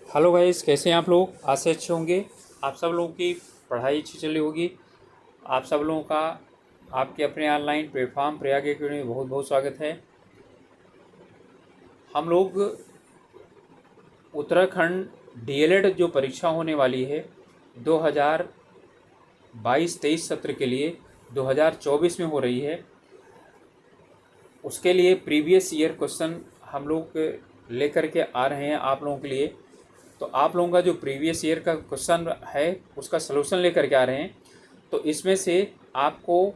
Hello guys, कैसे हैं आप लोग। आज से अच्छे होंगे। आप सब लोगों की पढ़ाई अच्छी चली होगी। आप सब लोगों का आपके अपने ऑनलाइन प्लेटफॉर्म प्रयाग एकेडमी में बहुत बहुत स्वागत है। हम लोग उत्तराखंड डीएलएड जो परीक्षा होने वाली है 2022-23 सत्र के लिए 2024 में हो रही है, उसके लिए प्रीवियस ईयर क्वेश्चन हम लोग लेकर के आ रहे हैं आप लोगों के लिए। तो आप लोगों का जो प्रीवियस ईयर का क्वेश्चन है उसका सलूशन लेकर के आ रहे हैं। तो इसमें से आपको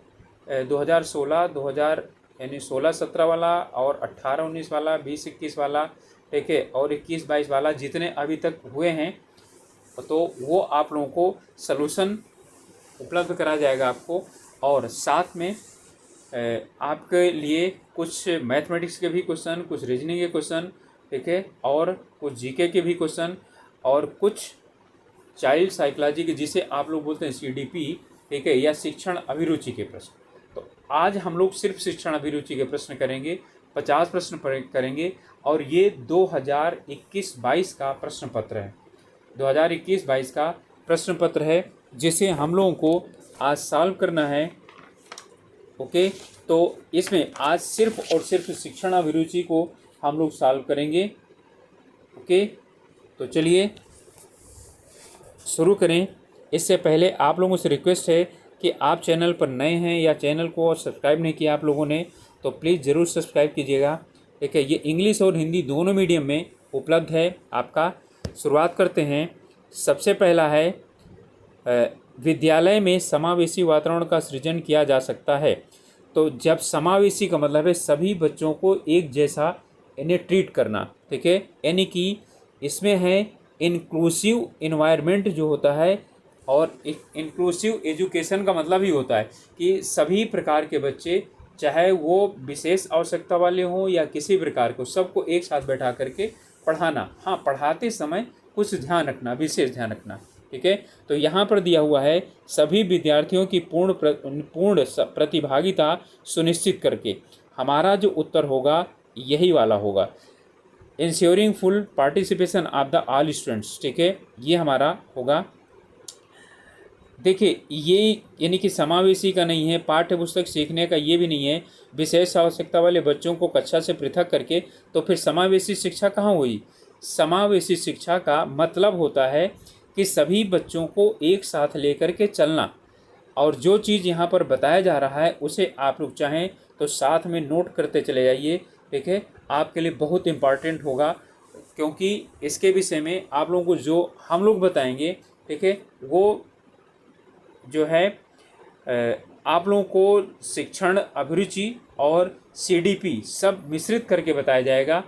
2016 2000 यानी 16-17 वाला और 18-19 वाला, 20-21 वाला, ठीक है, और 21-22 वाला जितने अभी तक हुए हैं तो वो आप लोगों को सलूशन उपलब्ध कराया जाएगा आपको। और साथ में आपके लिए कुछ मैथमेटिक्स के भी क्वेश्चन, कुछ रीजनिंग के क्वेश्चन, ठीक है, और कुछ जीके के भी क्वेश्चन, और कुछ चाइल्ड साइकोलॉजी के जिसे आप लोग बोलते हैं सीडीपी, ठीक है, या शिक्षण अभिरुचि के प्रश्न। तो आज हम लोग सिर्फ शिक्षण अभिरुचि के प्रश्न करेंगे, 50 प्रश्न करेंगे। और ये 2021-22 का प्रश्न पत्र है, 2021-22 का प्रश्न पत्र है जिसे हम लोगों को आज सॉल्व करना है। ओके, तो इसमें आज सिर्फ और सिर्फ शिक्षण अभिरुचि को हम लोग सॉल्व करेंगे। ओके, तो चलिए शुरू करें। इससे पहले आप लोगों से रिक्वेस्ट है कि आप चैनल पर नए हैं या चैनल को सब्सक्राइब नहीं किया आप लोगों ने तो प्लीज़ ज़रूर सब्सक्राइब कीजिएगा। ठीक है, ये इंग्लिश और हिंदी दोनों मीडियम में उपलब्ध है आपका। शुरुआत करते हैं। सबसे पहला है विद्यालय में समावेशी वातावरण का सृजन किया जा सकता है। तो जब समावेशी का मतलब है सभी बच्चों को एक जैसा इन्हें ट्रीट करना, ठीक है, यानी कि इसमें है इंक्लूसिव इन्वायरमेंट जो होता है। और इंक्लूसिव एजुकेशन का मतलब ही होता है कि सभी प्रकार के बच्चे, चाहे वो विशेष आवश्यकता वाले हों या किसी प्रकार को, सबको एक साथ बैठा करके पढ़ाना। हाँ, पढ़ाते समय कुछ ध्यान रखना, विशेष ध्यान रखना, ठीक है। तो यहाँ पर दिया हुआ है सभी विद्यार्थियों की पूर्ण प्रतिभागिता सुनिश्चित करके। हमारा जो उत्तर होगा यही वाला होगा, ensuring full participation of the all students, ठीक है, ये हमारा होगा। देखिए, ये यानी कि समावेशी का नहीं है, पाठ्य पुस्तक सीखने का ये भी नहीं है, विशेष आवश्यकता वाले बच्चों को कक्षा से पृथक करके। तो फिर समावेशी शिक्षा कहाँ हुई। समावेशी शिक्षा का मतलब होता है कि सभी बच्चों को एक साथ लेकर के चलना। और जो चीज़ यहाँ पर बताया जा रहा है उसे आप लोग चाहें तो साथ में नोट करते चले जाइए, ठीक है, आपके लिए बहुत इम्पॉर्टेंट होगा। क्योंकि इसके विषय में आप लोगों को जो हम लोग बताएंगे, ठीक है, वो जो है आप लोगों को शिक्षण अभिरुचि और सीडीपी सब मिश्रित करके बताया जाएगा।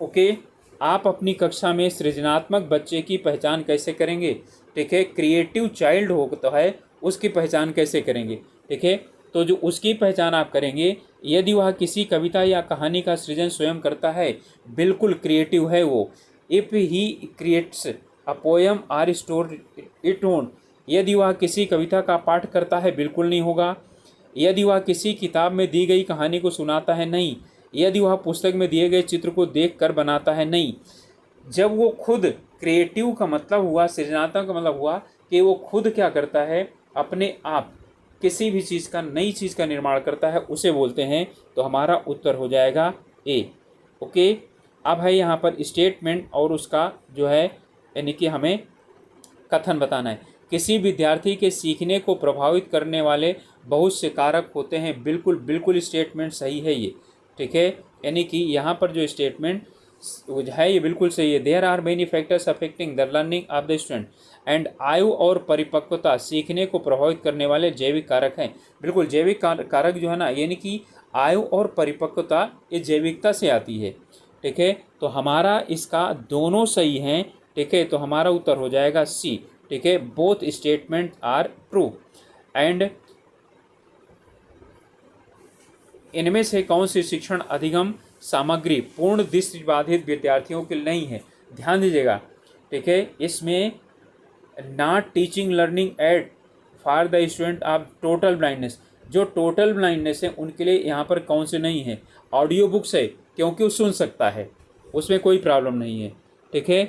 ओके, आप अपनी कक्षा में सृजनात्मक बच्चे की पहचान कैसे करेंगे, ठीक है, क्रिएटिव चाइल्ड होता है उसकी पहचान कैसे करेंगे, ठीक है। तो जो उसकी पहचान आप करेंगे, यदि वह किसी कविता या कहानी का सृजन स्वयं करता है, बिल्कुल क्रिएटिव है वो। If he creates a poem or store it own, यदि वह किसी कविता का पाठ करता है, बिल्कुल नहीं होगा। यदि वह किसी किताब में दी गई कहानी को सुनाता है, नहीं। यदि वह पुस्तक में दिए गए चित्र को देखकर बनाता है, नहीं। जब वो खुद, क्रिएटिव का मतलब हुआ, सृजनात्मक का मतलब हुआ कि वो खुद क्या करता है, अपने आप किसी भी चीज़ का, नई चीज़ का निर्माण करता है, उसे बोलते हैं। तो हमारा उत्तर हो जाएगा ए। ओके, अब है यहाँ पर स्टेटमेंट और उसका जो है यानी कि हमें कथन बताना है। किसी विद्यार्थी के सीखने को प्रभावित करने वाले बहुत से कारक होते हैं। बिल्कुल बिल्कुल स्टेटमेंट सही है ये, ठीक है, यानी कि यहाँ पर जो स्टेटमेंट है ये बिल्कुल सही है। There are many factors affecting the learning of the student and आयु और परिपक्वता सीखने को प्रभावित करने वाले जैविक कारक हैं। बिल्कुल, जैविक कारक जो है ना, यानी कि आयु और परिपक्वता ये जैविकता से आती है, ठीक है। तो हमारा इसका दोनों सही हैं, ठीक है, तो हमारा उत्तर हो जाएगा सी, ठीक है, both statement are true. And इनमें से कौन सी शिक्षण अधिगम सामग्री पूर्ण दृष्टिबाधित विद्यार्थियों के लिए नहीं है। ध्यान दीजिएगा, ठीक है, इसमें not teaching learning aid for the student of total blindness, जो टोटल ब्लाइंडनेस है उनके लिए यहाँ पर कौन से नहीं है। ऑडियो बुक्स है क्योंकि वो सुन सकता है, उसमें कोई प्रॉब्लम नहीं है, ठीक है।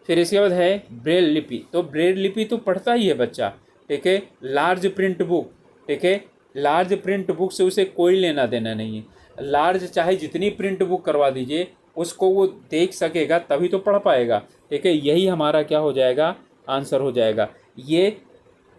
फिर इसके बाद है ब्रेल लिपि, तो ब्रेल लिपि तो पढ़ता ही है बच्चा, ठीक है। लार्ज प्रिंट बुक, ठीक है, लार्ज प्रिंट बुक से उसे कोई लेना देना नहीं है। लार्ज चाहे जितनी प्रिंट बुक करवा दीजिए, उसको वो देख सकेगा तभी तो पढ़ पाएगा, ठीक है। यही हमारा क्या हो जाएगा, आंसर हो जाएगा। ये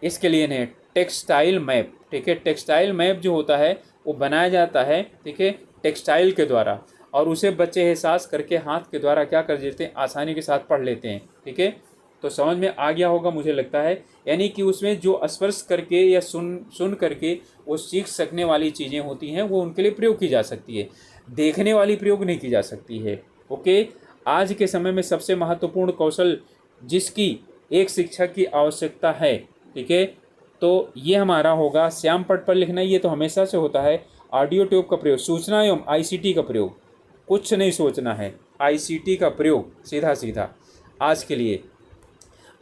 इसके लिए नहीं, टेक्सटाइल मैप, ठीक है। टेक्सटाइल मैप जो होता है वो बनाया जाता है, ठीक है, टेक्सटाइल के द्वारा, और उसे बच्चे एहसास करके हाथ के द्वारा क्या कर देते हैं, आसानी के साथ पढ़ लेते हैं, ठीक है। तो समझ में आ गया होगा मुझे लगता है, यानी कि उसमें जो स्पर्श करके या सुन करके वो सीख सकने वाली चीज़ें होती हैं वो उनके लिए प्रयोग की जा सकती है, देखने वाली प्रयोग नहीं की जा सकती है। ओके, आज के समय में सबसे महत्वपूर्ण कौशल जिसकी एक शिक्षक की आवश्यकता है, ठीक है, तो ये हमारा होगा श्याम पट पर लिखना। ये तो हमेशा से होता है। ऑडियो ट्यूब का प्रयोग, सूचना एवं आईसीटी का प्रयोग, कुछ नहीं सोचना है, आईसीटी का प्रयोग सीधा सीधा आज के लिए।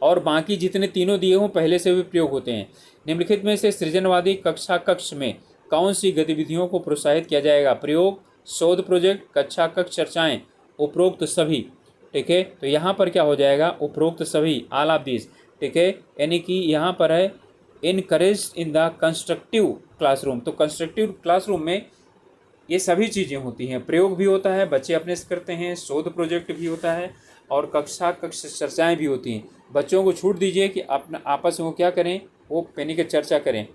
और बाकी जितने तीनों दिए हों पहले से भी प्रयोग होते हैं। निम्नलिखित में से सृजनवादी कक्षा कक्ष में कौन सी गतिविधियों को प्रोत्साहित किया जाएगा? प्रयोग, शोध प्रोजेक्ट, कक्षा कक्ष चर्चाएं, उपरोक्त सभी, ठीक है। तो यहाँ पर क्या हो जाएगा, उपरोक्त सभी, ऑल ऑफ दिस, ठीक है। यानी कि यहाँ पर है encourage in the constructive classroom. तो कंस्ट्रक्टिव क्लासरूम में ये सभी चीज़ें होती हैं, प्रयोग भी होता है, बच्चे अपने से करते हैं, शोध प्रोजेक्ट भी होता है, और कक्षा कक्ष चर्चाएं भी होती हैं। बच्चों को छूट दीजिए कि अपना आपस में वो क्या करें, वो पेनी के चर्चा करें।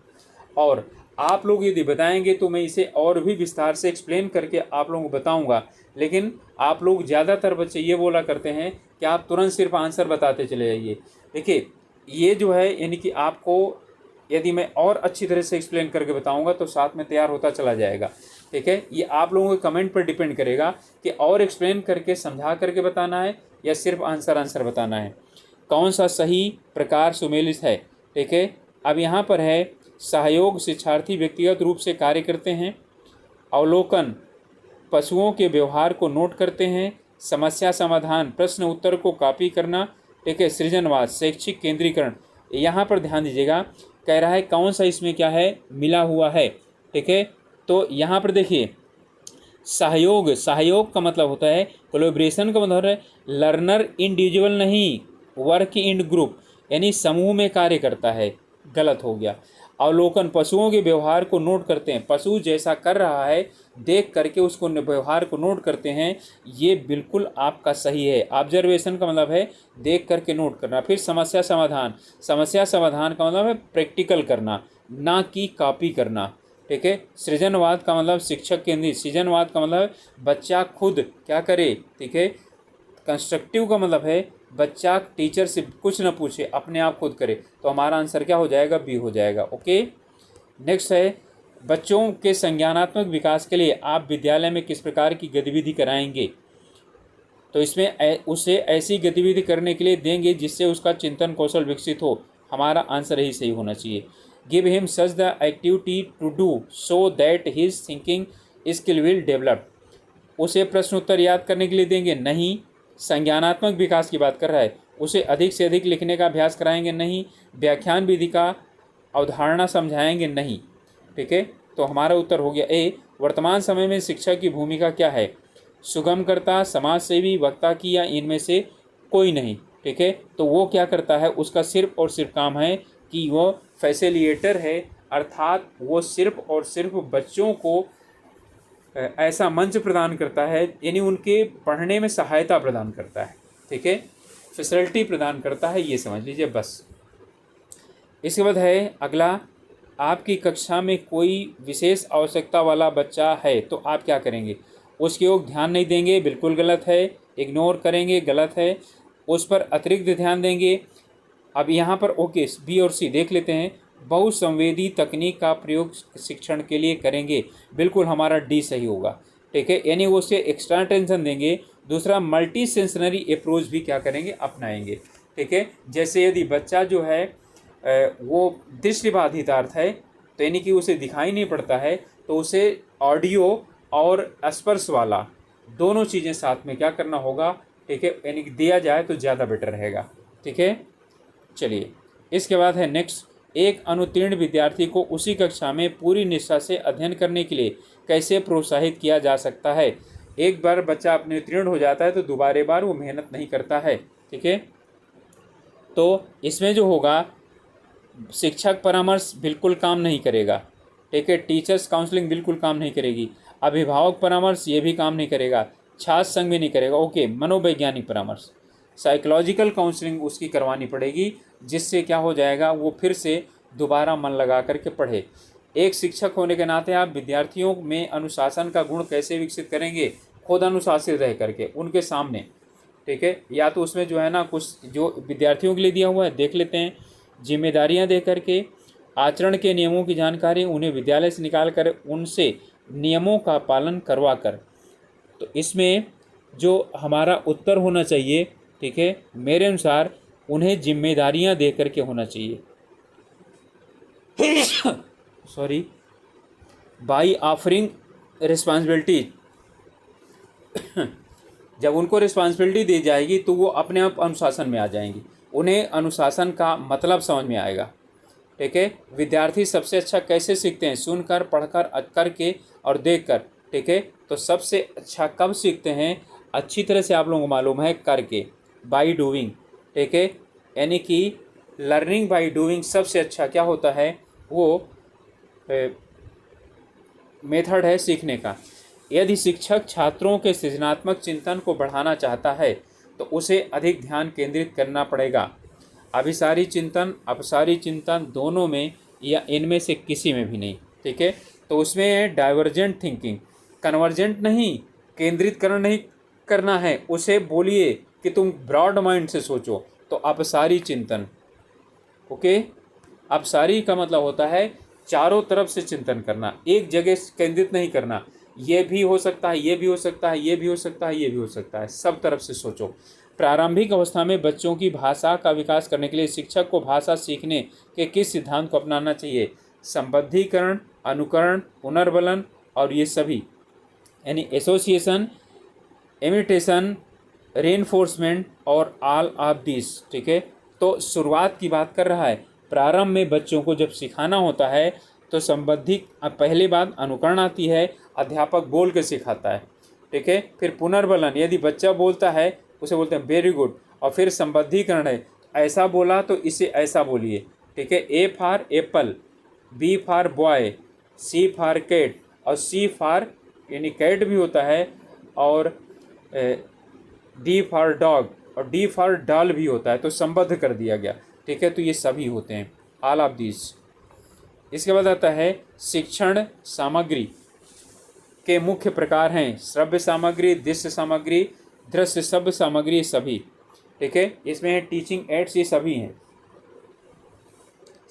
और आप लोग यदि बताएंगे तो मैं इसे और भी विस्तार से एक्सप्लेन करके आप लोगों को बताऊंगा, लेकिन आप लोग ज़्यादातर बच्चे ये बोला करते हैं कि आप तुरंत सिर्फ आंसर बताते चले जाइए। देखिए, ये जो है यानी कि आपको यदि मैं और अच्छी तरह से एक्सप्लेन करके बताऊंगा तो साथ में तैयार होता चला जाएगा, ठीक है। ये आप लोगों के कमेंट पर डिपेंड करेगा कि और एक्सप्लेन करके समझा करके बताना है या सिर्फ आंसर बताना है। कौन सा सही प्रकार सुमेलित है, ठीक है। अब यहाँ पर है सहयोग, शिक्षार्थी व्यक्तिगत रूप से कार्य करते हैं, अवलोकन, पशुओं के व्यवहार को नोट करते हैं, समस्या समाधान, प्रश्न उत्तर को कॉपी करना, ठीक है, सृजनवाद, शैक्षिक केंद्रीकरण। यहाँ पर ध्यान दीजिएगा, कह रहा है कौन सा इसमें क्या है, मिला हुआ है, ठीक है। तो यहाँ पर देखिए सहयोग, सहयोग का मतलब होता है, कोलैबोरेशन का मतलब है लर्नर इंडिविजुअल नहीं, वर्क इन ग्रुप, यानी समूह में कार्य करता है, गलत हो गया। अवलोकन, पशुओं के व्यवहार को नोट करते हैं, पशु जैसा कर रहा है देख करके उसको व्यवहार को नोट करते हैं, ये बिल्कुल आपका सही है। ऑब्जर्वेशन का मतलब है देख करके नोट करना। फिर समस्या समाधान, समस्या समाधान का मतलब है प्रैक्टिकल करना, ना कि कॉपी करना, ठीक है। सृजनवाद का मतलब शिक्षक केंद्रित, सृजनवाद का मतलब बच्चा खुद क्या करे, ठीक है। कंस्ट्रक्टिव का मतलब है बच्चा टीचर से कुछ न पूछे, अपने आप खुद करे। तो हमारा आंसर क्या हो जाएगा, बी हो जाएगा। ओके, नेक्स्ट है बच्चों के संज्ञानात्मक विकास के लिए आप विद्यालय में किस प्रकार की गतिविधि कराएंगे? तो इसमें उसे ऐसी गतिविधि करने के लिए देंगे जिससे उसका चिंतन कौशल विकसित हो। हमारा आंसर ही सही होना चाहिए। Give him such the activity to do so that his thinking skill will develop. उसे प्रश्न उत्तर याद करने के लिए देंगे, नहीं। संज्ञानात्मक विकास की बात कर रहा है, उसे अधिक से अधिक लिखने का अभ्यास कराएंगे, नहीं। व्याख्यान विधि का अवधारणा समझाएंगे, नहीं, ठीक है। तो हमारा उत्तर हो गया ए। वर्तमान समय में शिक्षक की भूमिका क्या है? सुगमकर्ता, समाजसेवी, वक्ता की, या इनमें से कोई नहीं, ठीक है। तो वो क्या करता है, उसका सिर्फ और सिर्फ काम है कि वो फैसिलिटेटर है, अर्थात वो सिर्फ और सिर्फ बच्चों को ऐसा मंच प्रदान करता है, यानी उनके पढ़ने में सहायता प्रदान करता है, ठीक है, फैसिलिटी प्रदान करता है, ये समझ लीजिए बस। इसके बाद है अगला, आपकी कक्षा में कोई विशेष आवश्यकता वाला बच्चा है तो आप क्या करेंगे? उसके ओर ध्यान नहीं देंगे, बिल्कुल गलत है। इग्नोर करेंगे, गलत है। उस पर अतिरिक्त ध्यान देंगे। अब यहाँ पर ओके, बी और सी देख लेते हैं। बहुसंवेदी तकनीक का प्रयोग शिक्षण के लिए करेंगे, बिल्कुल हमारा डी सही होगा, ठीक है। यानी वो उसे एक्स्ट्रा टेंशन देंगे। दूसरा, मल्टी सेंसनरी अप्रोच भी क्या करेंगे, अपनाएंगे, ठीक है। जैसे यदि बच्चा जो है वो दृष्टिबाधितार्थ है, तो यानी कि उसे दिखाई नहीं पड़ता है, तो उसे ऑडियो और स्पर्श वाला दोनों चीज़ें साथ में क्या करना होगा, ठीक है, यानी कि दिया जाए तो ज़्यादा बेटर रहेगा, ठीक है। चलिए, इसके बाद है नेक्स्ट, एक अनुत्तीर्ण विद्यार्थी को उसी कक्षा में पूरी निष्ठा से अध्ययन करने के लिए कैसे प्रोत्साहित किया जा सकता है? एक बार बच्चा अपने उत्तीर्ण हो जाता है तो दोबारे बार वो मेहनत नहीं करता है। ठीक है, तो इसमें जो होगा शिक्षक परामर्श बिल्कुल काम नहीं करेगा। ठीक है, टीचर्स काउंसलिंग बिल्कुल काम नहीं करेगी, अभिभावक परामर्श ये भी काम नहीं करेगा, छात्र संघ भी नहीं करेगा। ओके, मनोवैज्ञानिक परामर्श, साइकोलॉजिकल काउंसलिंग उसकी करवानी पड़ेगी, जिससे क्या हो जाएगा, वो फिर से दोबारा मन लगा करके पढ़े। एक शिक्षक होने के नाते आप विद्यार्थियों में अनुशासन का गुण कैसे विकसित करेंगे, खुद अनुशासित रह करके उनके सामने। ठीक है, या तो उसमें जो है ना कुछ जो विद्यार्थियों के लिए दिया हुआ है देख लेते हैं, जिम्मेदारियां दे करके, आचरण के नियमों की जानकारी उन्हें विद्यालय से निकाल कर उनसे नियमों का पालन करवा कर। तो इसमें जो हमारा उत्तर होना चाहिए, ठीक है, मेरे अनुसार उन्हें जिम्मेदारियां दे करके होना चाहिए। Sorry, by offering responsibility. जब उनको रिस्पॉन्सिबिलिटी दी जाएगी तो वो अपने आप अनुशासन में आ जाएंगी, उन्हें अनुशासन का मतलब समझ में आएगा। ठीक है, विद्यार्थी सबसे अच्छा कैसे सीखते हैं, सुनकर, पढ़कर, करके और देखकर। ठीक है, तो सबसे अच्छा कब सीखते हैं, अच्छी तरह से आप लोगों को मालूम है, करके, बाई डूइंग। ठीक है, यानी कि लर्निंग बाई डूइंग सबसे अच्छा क्या होता है, वो मेथड है सीखने का। यदि शिक्षक छात्रों के सृजनात्मक चिंतन को बढ़ाना चाहता है तो उसे अधिक ध्यान केंद्रित करना पड़ेगा, अभिसारी चिंतन, अपसारी चिंतन दोनों में या इनमें से किसी में भी नहीं। ठीक है, तो उसमें डाइवर्जेंट थिंकिंग, कन्वर्जेंट नहीं, केंद्रितकरण नहीं करना है, उसे बोलिए कि तुम ब्रॉड माइंड से सोचो, तो अपसारी चिंतन। ओके, अपसारी का मतलब होता है चारों तरफ से चिंतन करना, एक जगह केंद्रित नहीं करना, ये भी हो सकता है, ये भी हो सकता है, ये भी हो सकता है, ये भी हो सकता है, सब तरफ से सोचो। प्रारंभिक अवस्था में बच्चों की भाषा का विकास करने के लिए शिक्षक को भाषा सीखने के किस सिद्धांत को अपनाना चाहिए, संबद्धीकरण, अनुकरण, पुनर्बलन और ये सभी, यानी एसोसिएशन, इमिटेशन, रेनफोर्समेंट और ऑल ऑफ दिस। ठीक है, तो शुरुआत की बात कर रहा है, प्रारंभ में बच्चों को जब सिखाना होता है तो संबद्धि पहले बात अनुकरण आती है, अध्यापक बोल के सिखाता है। ठीक है, फिर पुनर्बलन, यदि बच्चा बोलता है उसे बोलते हैं वेरी गुड, और फिर संबद्धीकरण है, ऐसा बोला तो इसे ऐसा बोलिए। ठीक है, A for apple, B for boy, C for cat, और सी फॉर यानी कैट भी होता है, और डी फॉर डॉग, और डी फॉर डॉल भी होता है, तो संबद्ध कर दिया गया। ठीक है, तो ये सभी होते हैं, ऑल ऑफ दिस। इसके बाद आता है शिक्षण सामग्री के मुख्य प्रकार हैं, श्रव्य सामग्री, दृश्य सामग्री, दृश्य शब्द सामग्री, सभी। ठीक है, इसमें है टीचिंग एड्स, ये सभी हैं।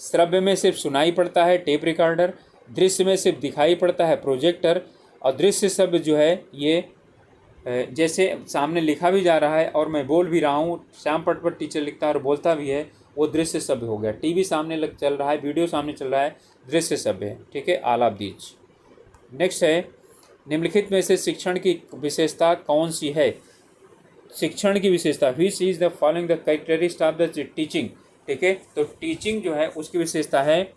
श्रव्य में सिर्फ सुनाई पड़ता है, टेप रिकॉर्डर, दृश्य में सिर्फ दिखाई पड़ता है, प्रोजेक्टर, और दृश्य शब्द जो है ये जैसे सामने लिखा भी जा रहा है और मैं बोल भी रहा हूँ, श्याम पट पर टीचर लिखता है और बोलता भी है, वो दृश्य शब्द हो गया। टीवी सामने चल रहा है, वीडियो सामने चल रहा है, दृश्य शब्द है। ठीक है, ऑल ऑफ दीज। नेक्स्ट है, निम्नलिखित में से शिक्षण की विशेषता कौन सी है, शिक्षण की विशेषता, which is the following the characteristic of the teaching. ठीक है, तो टीचिंग जो है उसकी विशेषता है,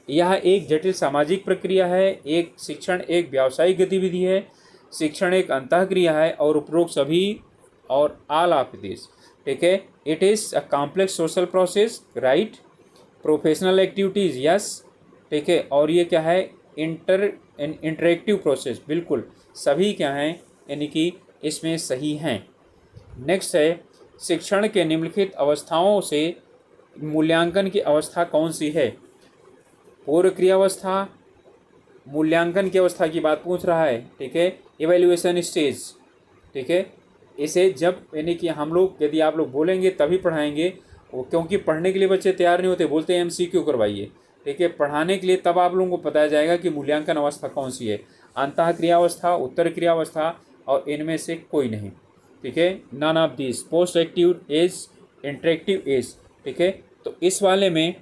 यह एक जटिल सामाजिक प्रक्रिया है, एक शिक्षण एक व्यावसायिक गतिविधि है, शिक्षण एक अंतःक्रिया है, और उपरोक्त सभी और ऑल ऑफ दिस। ठीक है, it is a complex social process, right, professional activities, yes. ठीक है, और ये क्या है, इंटरेक्टिव प्रोसेस, बिल्कुल सभी क्या हैं, यानी कि इसमें सही हैं। नेक्स्ट है, शिक्षण के निम्नलिखित अवस्थाओं से मूल्यांकन की अवस्था कौन सी है, पूर्व क्रियावस्था, मूल्यांकन की अवस्था की बात पूछ रहा है। ठीक है, इवैल्यूएशन स्टेज। ठीक है, इसे जब यानी कि हम लोग, यदि आप लोग बोलेंगे तभी पढ़ाएंगे, वो क्योंकि पढ़ने के लिए बच्चे तैयार नहीं होते, बोलते हैं MCQ करवाइए। ठीक है, पढ़ाने के लिए तब आप लोगों को बताया जाएगा कि मूल्यांकन अवस्था कौन सी है, अंतः क्रियावस्था, उत्तर क्रियावस्था, और इनमें से कोई नहीं। ठीक है, none of this, post active age, interactive age. ठीक है, तो इस वाले में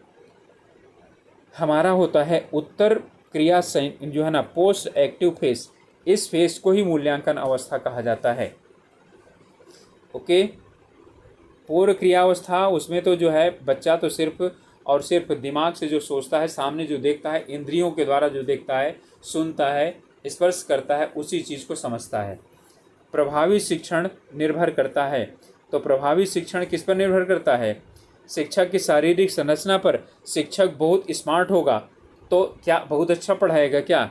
हमारा होता है उत्तर क्रिया जो है ना, पोस्ट एक्टिव फेज, इस फेज को ही मूल्यांकन अवस्था कहा जाता है। ओके, पूर्व क्रियावस्था, उसमें तो जो है बच्चा तो सिर्फ और सिर्फ दिमाग से जो सोचता है, सामने जो देखता है, इंद्रियों के द्वारा जो देखता है, सुनता है, स्पर्श करता है, उसी चीज़ को समझता है। प्रभावी शिक्षण निर्भर करता है। तो प्रभावी शिक्षण किस पर निर्भर करता है? शिक्षक की शारीरिक संरचना पर। शिक्षक बहुत स्मार्ट होगा तो क्या बहुत अच्छा पढ़ाएगा क्या?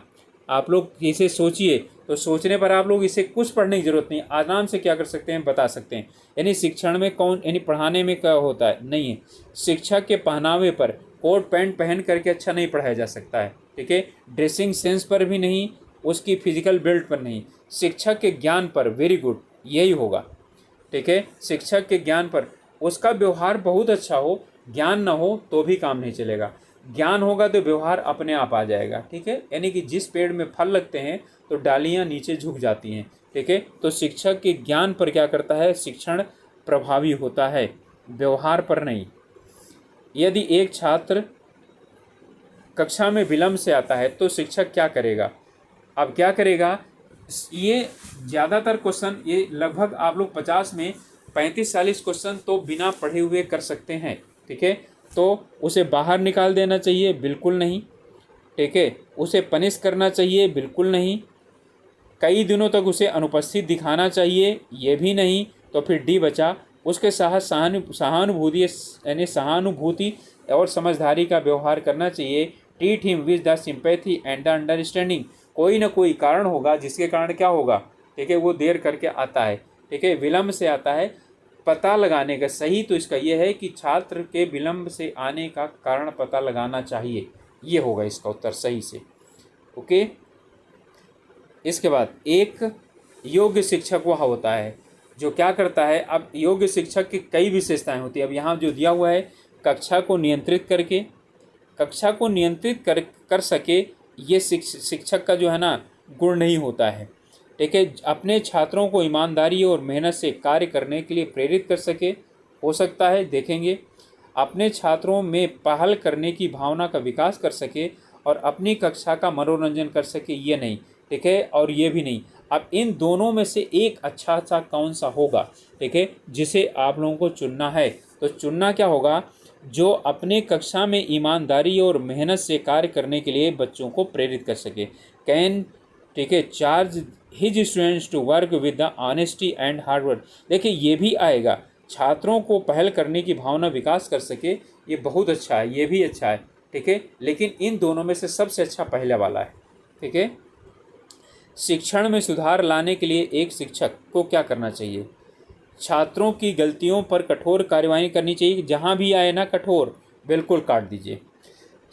आप लोग इसे सोचिए। तो सोचने पर आप लोग इसे कुछ पढ़ने की जरूरत नहीं, आराम से क्या कर सकते हैं, बता सकते हैं। यानी शिक्षण में कौन, यानी पढ़ाने में क्या होता है, नहीं है। शिक्षक के पहनावे पर, कोट पैंट पहन करके अच्छा नहीं पढ़ाया जा सकता है, ठीक है। ड्रेसिंग सेंस पर भी नहीं, उसकी फिजिकल बिल्ड पर नहीं, शिक्षक के ज्ञान पर। वेरी गुड, यही होगा, ठीक है। शिक्षक के ज्ञान पर, उसका व्यवहार बहुत अच्छा हो, ज्ञान ना हो तो भी काम नहीं चलेगा। ज्ञान होगा तो व्यवहार अपने आप आ जाएगा, ठीक है। यानी कि जिस पेड़ में फल लगते हैं तो डालियां नीचे झुक जाती हैं, ठीक है। तो शिक्षक के ज्ञान पर क्या करता है, शिक्षण प्रभावी होता है, व्यवहार पर नहीं। यदि एक छात्र कक्षा में विलंब से आता है तो शिक्षक क्या करेगा? अब क्या करेगा, ये ज़्यादातर क्वेश्चन, ये लगभग आप लोग 50 में 35-40 क्वेश्चन तो बिना पढ़े हुए कर सकते हैं, ठीक है। तो उसे बाहर निकाल देना चाहिए? बिल्कुल नहीं, ठीक है। उसे पनिश करना चाहिए? बिल्कुल नहीं। कई दिनों तक उसे अनुपस्थित दिखाना चाहिए? ये भी नहीं। तो फिर डी बचा, उसके साथ सहानुभूति यानी सहानुभूति और समझदारी का व्यवहार करना चाहिए। Treat him with the sympathy and the understanding. कोई ना कोई कारण होगा जिसके कारण क्या होगा, ठीक है, वो देर करके आता है, ठीक है, विलंब से आता है। पता लगाने का सही तो इसका ये है कि छात्र के विलंब से आने का कारण पता लगाना चाहिए, ये होगा इसका उत्तर सही से, ओके। इसके बाद एक योग्य शिक्षक वह होता है जो क्या करता है। अब योग्य शिक्षक की कई विशेषताएं होती है। अब यहाँ जो दिया हुआ है, कक्षा को नियंत्रित कर सके, ये शिक्षक का जो है ना गुण नहीं होता है, ठीक है। अपने छात्रों को ईमानदारी और मेहनत से कार्य करने के लिए प्रेरित कर सके, हो सकता है, देखेंगे। अपने छात्रों में पहल करने की भावना का विकास कर सके और अपनी कक्षा का मनोरंजन कर सके, ये नहीं, ठीक है, और ये भी नहीं। अब इन दोनों में से एक अच्छा सा कौन सा होगा, ठीक है, जिसे आप लोगों को चुनना है। तो चुनना क्या होगा, जो अपने कक्षा में ईमानदारी और मेहनत से कार्य करने के लिए बच्चों को प्रेरित कर सके। कैन, ठीक है, charge his students to work with the honesty and hard work. देखिए ये भी आएगा, छात्रों को पहल करने की भावना विकास कर सके, ये बहुत अच्छा है, ये भी अच्छा है, ठीक है। लेकिन इन दोनों में से सबसे अच्छा पहले वाला है, ठीक है। शिक्षण में सुधार लाने के लिए एक शिक्षक को क्या करना चाहिए? छात्रों की गलतियों पर कठोर कार्यवाही करनी चाहिए। जहाँ भी आए ना कठोर, बिल्कुल काट दीजिए।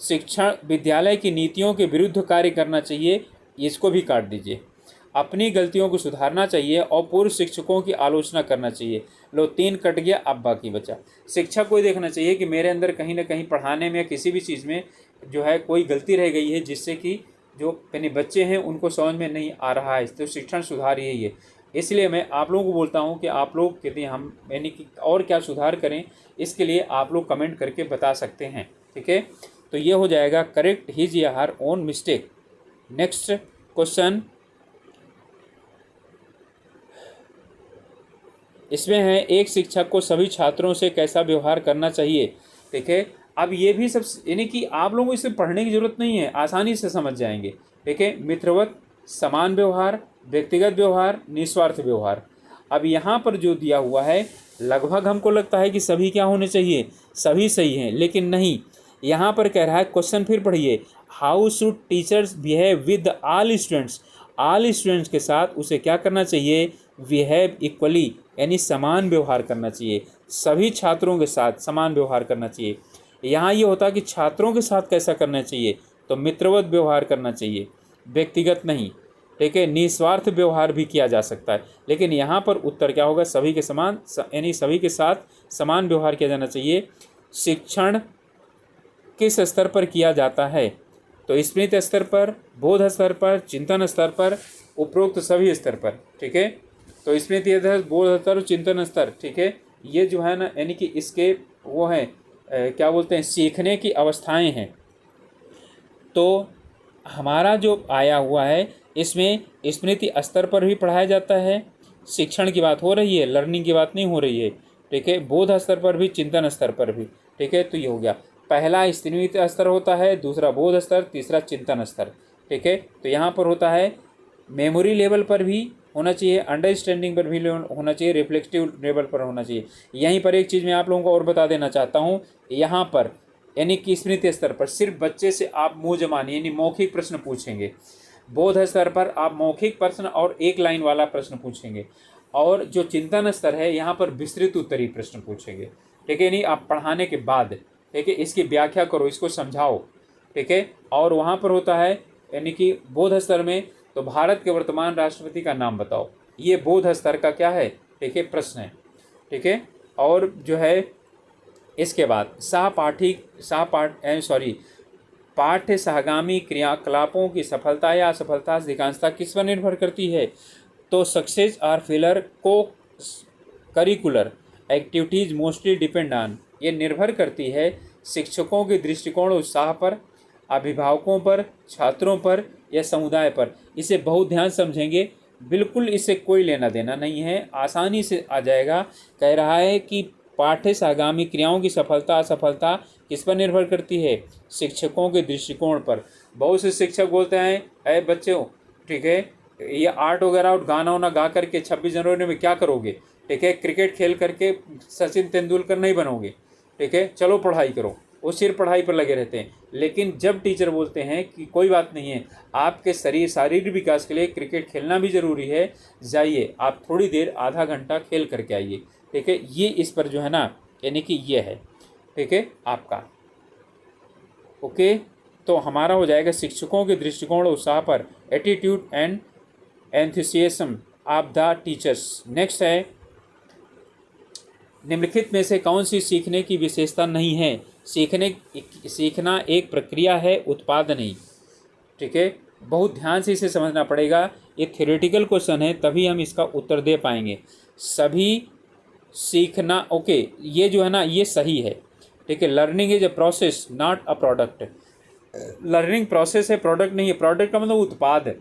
शिक्षण विद्यालय की नीतियों के विरुद्ध कार्य करना चाहिए, इसको भी काट दीजिए। अपनी गलतियों को सुधारना चाहिए और पूर्व शिक्षकों की आलोचना करना चाहिए। लो 3 कट गया, अब बाकी बचा। शिक्षक को देखना चाहिए कि मेरे अंदर कहीं ना कहीं पढ़ाने में या किसी भी चीज़ में जो है कोई गलती रह गई है, जिससे कि जो यानी बच्चे हैं उनको समझ में नहीं आ रहा है। तो शिक्षण सुधार यही है। इसलिए मैं आप लोगों को बोलता हूं कि आप लोग कहते हैं हम यानी कि और क्या सुधार करें, इसके लिए आप लोग कमेंट करके बता सकते हैं, ठीक है। तो ये हो जाएगा करेक्ट हिज या her own mistake. Next question इसमें है, एक शिक्षक को सभी छात्रों से कैसा व्यवहार करना चाहिए, ठीक है। अब ये भी सब यानी कि आप लोगों को इसे पढ़ने की जरूरत नहीं है, आसानी से समझ जाएंगे, ठीक है। मित्रवत, समान व्यवहार, व्यक्तिगत व्यवहार, निस्वार्थ व्यवहार। अब यहाँ पर जो दिया हुआ है लगभग हमको लगता है कि सभी क्या होने चाहिए, सभी सही हैं, लेकिन नहीं। यहाँ पर कह रहा है, क्वेश्चन फिर पढ़िए, how should teachers behave with all students. All students के साथ उसे क्या करना चाहिए, बिहेव इक्वली, यानी समान व्यवहार करना चाहिए। सभी छात्रों के साथ समान व्यवहार करना चाहिए। यहाँ ये होता है कि छात्रों के साथ कैसा करना चाहिए, तो मित्रवत व्यवहार करना चाहिए, व्यक्तिगत नहीं, ठीक है। निस्वार्थ व्यवहार भी किया जा सकता है, लेकिन यहाँ पर उत्तर क्या होगा, सभी के समान, यानी सभी के साथ समान व्यवहार किया जाना चाहिए। शिक्षण किस स्तर पर किया जाता है, तो स्मृति स्तर पर, बोध स्तर पर, चिंतन स्तर पर, उपरोक्त सभी स्तर पर, ठीक है। तो स्मृति स्तर, बोध स्तर, चिंतन स्तर, ठीक है। ये जो है ना यानी कि इसके वो हैं क्या बोलते हैं, सीखने की अवस्थाएं हैं। तो हमारा जो आया हुआ है इसमें स्मृति स्तर पर भी पढ़ाया जाता है, शिक्षण की बात हो रही है, लर्निंग की बात नहीं हो रही है, ठीक है। बोध स्तर पर भी, चिंतन स्तर पर भी, ठीक है। तो ये हो गया, पहला स्मृति स्तर होता है, दूसरा बोध स्तर, तीसरा चिंतन स्तर, ठीक है। तो यहाँ पर होता है मेमोरी लेवल पर भी होना चाहिए, अंडरस्टैंडिंग पर भी होना चाहिए, रिफ्लेक्टिव लेवल पर होना चाहिए। यहीं पर एक चीज़ मैं आप लोगों को और बता देना चाहता हूँ, यहाँ पर यानी कि स्मृति स्तर पर सिर्फ बच्चे से आप मुँह जबानी यानी मौखिक प्रश्न पूछेंगे, बोध स्तर पर आप मौखिक प्रश्न और एक लाइन वाला प्रश्न पूछेंगे, और जो चिंतन स्तर है यहाँ पर विस्तृत उत्तरीय प्रश्न पूछेंगे। ठीक है, नहीं आप पढ़ाने के बाद, ठीक है, इसकी व्याख्या करो, इसको समझाओ। ठीक है, और वहाँ पर होता है यानी कि बोध स्तर में तो भारत के वर्तमान राष्ट्रपति का नाम बताओ, ये बोध स्तर का क्या है, ठीक है, प्रश्न है। ठीक है, और जो है इसके बाद पाठ्य सहगामी क्रियाकलापों की सफलता या असफलता अधिकांशतः किस पर निर्भर करती है, तो सक्सेस आर फेलर को curricular activities mostly depend on, ये निर्भर करती है शिक्षकों के दृष्टिकोण उत्साह पर, अभिभावकों पर, छात्रों पर या समुदाय पर। इसे बहुत ध्यान समझेंगे, बिल्कुल इससे कोई लेना देना नहीं है, आसानी से आ जाएगा। कह रहा है कि पाठ्य आगामी क्रियाओं की सफलता असफलता किस पर निर्भर करती है, शिक्षकों के दृष्टिकोण पर। बहुत से शिक्षक बोलते हैं अरे बच्चों, ठीक है, ये आर्ट वगैरह और गाना वाना गा करके 26 जनवरी में क्या करोगे, ठीक है, क्रिकेट खेल करके सचिन तेंदुलकर नहीं बनोगे, ठीक है, चलो पढ़ाई करो, वो सिर्फ पढ़ाई पर लगे रहते हैं। लेकिन जब टीचर बोलते हैं कि कोई बात नहीं है, आपके शारीरिक विकास के लिए क्रिकेट खेलना भी ज़रूरी है, जाइए आप थोड़ी देर आधा घंटा खेल करके आइए। ठीक है, ये इस पर जो है ना यानी कि ये है, ठीक है, आपका ओके। तो हमारा हो जाएगा शिक्षकों के दृष्टिकोण उत्साह पर, attitude and enthusiasm of the teachers. Next है निम्नलिखित में से कौन सी सीखने की विशेषता नहीं है, सीखना एक प्रक्रिया है, उत्पाद नहीं। ठीक है, बहुत ध्यान से इसे समझना पड़ेगा, ये थ्योरेटिकल क्वेश्चन है, तभी हम इसका उत्तर दे पाएंगे। सभी सीखना ओके, ये जो है ना ये सही है। ठीक है, learning is a process not a product, learning process है, प्रोडक्ट नहीं है। प्रोडक्ट का मतलब उत्पाद है,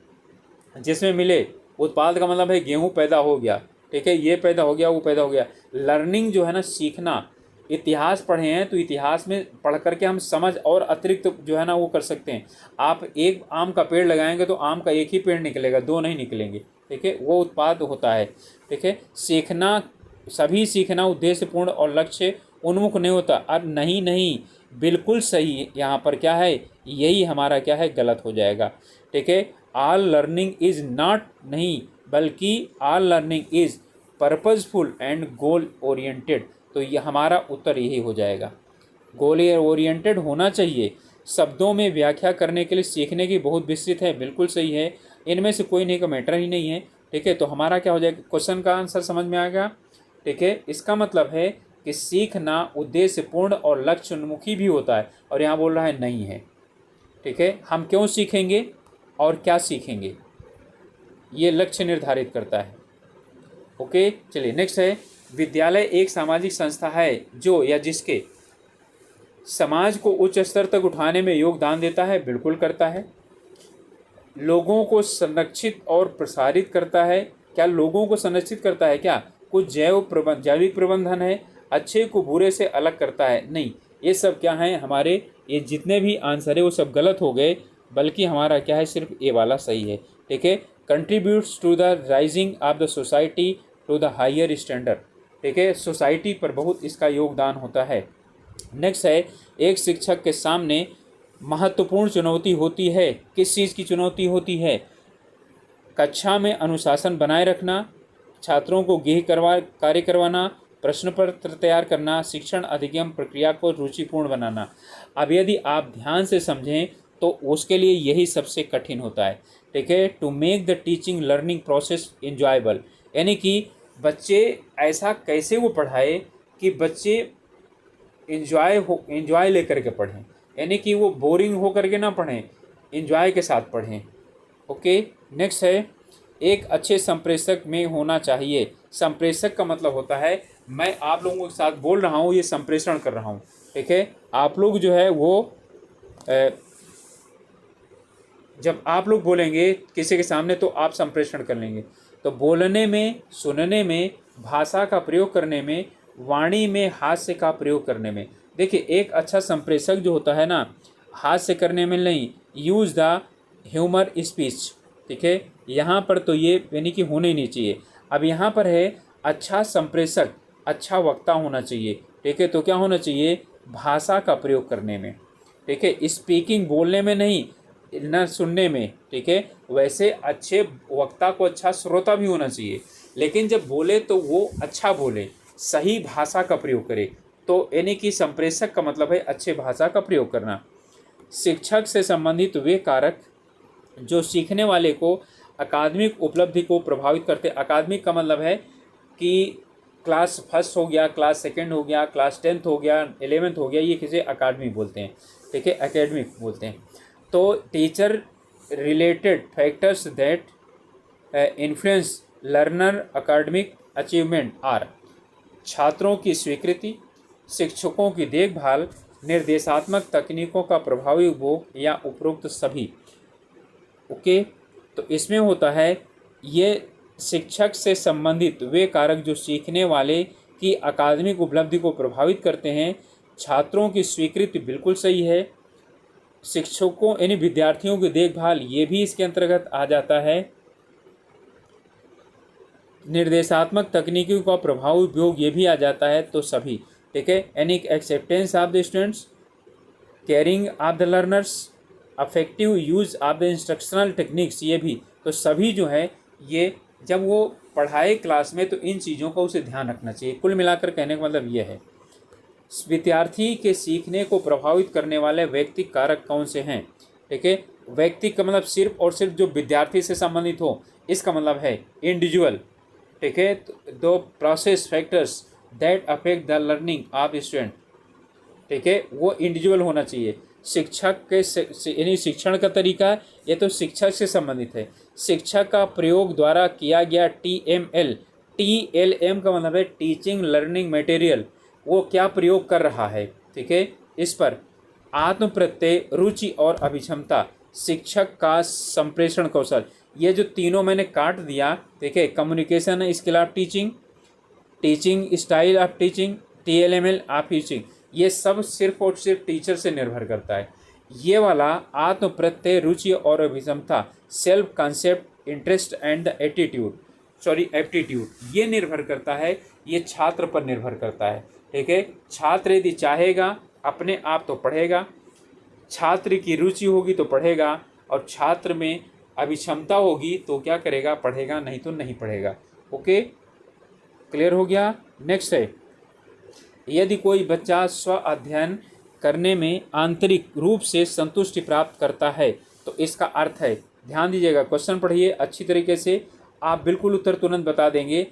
जिसमें मिले, उत्पाद का मतलब है गेहूँ पैदा हो गया, ठीक है, ये पैदा हो गया, वो पैदा हो गया। लर्निंग जो है ना सीखना, इतिहास पढ़े हैं तो इतिहास में पढ़ करके हम समझ और अतिरिक्त जो है ना वो कर सकते हैं। आप एक आम का पेड़ लगाएंगे तो आम का एक ही पेड़ निकलेगा, दो नहीं निकलेंगे। ठीक है, वो उत्पाद होता है। ठीक है, सीखना, सभी सीखना उद्देश्यपूर्ण और लक्ष्य उन्मुख नहीं होता। अब नहीं बिल्कुल सही, यहाँ पर क्या है, यही हमारा क्या है, गलत हो जाएगा। ठीक है, ऑल लर्निंग इज़ नॉट, नहीं बल्कि all learning is purposeful and goal oriented. तो ये हमारा उत्तर यही हो जाएगा, गोल ओरिएंटेड होना चाहिए। शब्दों में व्याख्या करने के लिए सीखने की बहुत विस्तृत है, बिल्कुल सही है, इनमें से कोई नहीं का मैटर ही नहीं है। ठीक है, तो हमारा क्या हो जाएगा, क्वेश्चन का आंसर समझ में आएगा। ठीक है, इसका मतलब है कि सीखना उद्देश्यपूर्ण और लक्ष्य उन्मुखी भी होता है, और यहाँ बोल रहा है नहीं है। ठीक है, हम क्यों सीखेंगे और क्या सीखेंगे, ये लक्ष्य निर्धारित करता है। ओके, चलिए नेक्स्ट है, विद्यालय एक सामाजिक संस्था है जो या जिसके समाज को उच्च स्तर तक उठाने में योगदान देता है, बिल्कुल करता है। लोगों को संरक्षित और प्रसारित करता है, क्या लोगों को संरक्षित करता है, क्या कुछ जैविक प्रबंधन है, अच्छे को बुरे से अलग करता है, नहीं। ये सब क्या है हमारे, ये जितने भी आंसर है वो सब गलत हो गए, बल्कि हमारा क्या है, सिर्फ ए वाला सही है। ठीक है, contributes to the rising of the society to the higher standard. ठीक है, सोसाइटी पर बहुत इसका योगदान होता है। नेक्स्ट है, एक शिक्षक के सामने महत्वपूर्ण चुनौती होती है, किस चीज़ की चुनौती होती है, कक्षा में अनुशासन बनाए रखना, छात्रों को गृह कार्य करवाना, प्रश्न पत्र तैयार करना, शिक्षण अधिगम प्रक्रिया को रुचिपूर्ण बनाना। अब यदि आप ध्यान से समझें तो उसके लिए यही सबसे कठिन होता है। ठीक है, to make the teaching learning process enjoyable, यानी कि बच्चे ऐसा कैसे वो पढ़ाए कि बच्चे इंजॉय लेकर के पढ़ें, यानी कि वो बोरिंग हो करके ना पढ़ें, इंजॉय के साथ पढ़ें। ओके, नेक्स्ट है, एक अच्छे संप्रेषक में होना चाहिए। संप्रेषक का मतलब होता है, मैं आप लोगों के साथ बोल रहा हूँ, ये संप्रेषण कर रहा हूँ। ठीक है, आप लोग जो है वो जब आप लोग बोलेंगे किसी के सामने तो आप संप्रेषण कर लेंगे। तो बोलने में, सुनने में, भाषा का प्रयोग करने में, वाणी में हास्य का प्रयोग करने में, देखिए एक अच्छा संप्रेषक जो होता है ना, हास्य करने में नहीं, यूज़ द ह्यूमर स्पीच, ठीक है, यहाँ पर तो ये यानी कि होना ही नहीं चाहिए। अब यहाँ पर है अच्छा संप्रेषक, अच्छा वक्ता होना चाहिए, ठीक है। तो क्या होना चाहिए, भाषा का प्रयोग करने में, ठीक है, स्पीकिंग बोलने में नहीं, न सुनने में, ठीक है। वैसे अच्छे वक्ता को अच्छा श्रोता भी होना चाहिए, लेकिन जब बोले तो वो अच्छा बोले, सही भाषा का प्रयोग करे। तो यानी कि संप्रेषक का मतलब है अच्छे भाषा का प्रयोग करना। शिक्षक से संबंधित वे कारक जो सीखने वाले को अकादमिक उपलब्धि को प्रभावित करते। अकादमिक का मतलब है कि क्लास फर्स्ट हो गया, क्लास सेकंड हो गया, क्लास 10th हो गया, 11th हो गया, ये किसे अकादमिक बोलते हैं, ठीक है, एकेडमिक बोलते हैं। तो teacher related factors that influence learner अकादमिक अचीवमेंट आर, छात्रों की स्वीकृति, शिक्षकों की देखभाल, निर्देशात्मक तकनीकों का प्रभावी उपयोग या उपरोक्त सभी। ओके, तो इसमें होता है ये शिक्षक से संबंधित वे कारक जो सीखने वाले की अकादमिक उपलब्धि को प्रभावित करते हैं। छात्रों की स्वीकृति बिल्कुल सही है। शिक्षकों यानी विद्यार्थियों की देखभाल ये भी इसके अंतर्गत आ जाता है। निर्देशात्मक तकनीकों का प्रभावी उपयोग ये भी आ जाता है। तो सभी, ठीक है, यानी acceptance of the students, caring of the learners, affective use of the instructional techniques, ये भी। तो सभी जो है ये जब वो पढ़ाए क्लास में तो इन चीज़ों का उसे ध्यान रखना चाहिए। कुल मिलाकर कहने का मतलब ये है, विद्यार्थी के सीखने को प्रभावित करने वाले व्यक्ति कारक कौन से हैं, ठीक है। व्यक्ति का मतलब सिर्फ और सिर्फ जो विद्यार्थी से संबंधित हो, इसका मतलब है इंडिविजुअल, ठीक है। दो process factors that affect the learning of student, ठीक है, वो इंडिविजुअल होना चाहिए। शिक्षक के यानी शिक्षण का तरीका ये तो शिक्षक से संबंधित है। शिक्षक का प्रयोग द्वारा किया गया TML, TLM का मतलब है टीचिंग लर्निंग मटेरियल, वो क्या प्रयोग कर रहा है, ठीक है। इस पर आत्म प्रत्यय, रुचि और अभिक्षमता, शिक्षक का संप्रेषण कौशल, ये जो तीनों मैंने काट दिया, ठीक है। Communication skill of teaching, teaching style of teaching, TLML of teaching, ये सब सिर्फ और सिर्फ टीचर से निर्भर करता है। ये वाला आत्म प्रत्यय, रुचि और अभिक्षमता, self concept, interest and aptitude, ये निर्भर करता है, ये छात्र पर निर्भर करता है, ठीक है। छात्र यदि चाहेगा अपने आप तो पढ़ेगा, छात्र की रुचि होगी तो पढ़ेगा, और छात्र में अभिक्षमता होगी तो क्या करेगा, पढ़ेगा, नहीं तो नहीं पढ़ेगा। ओके, क्लियर हो गया। नेक्स्ट है, यदि कोई बच्चा स्व अध्ययन करने में आंतरिक रूप से संतुष्टि प्राप्त करता है तो इसका अर्थ है, ध्यान दीजिएगा, क्वेश्चन पढ़िए अच्छी तरीके से, आप बिल्कुल उत्तर तुरंत बता देंगे।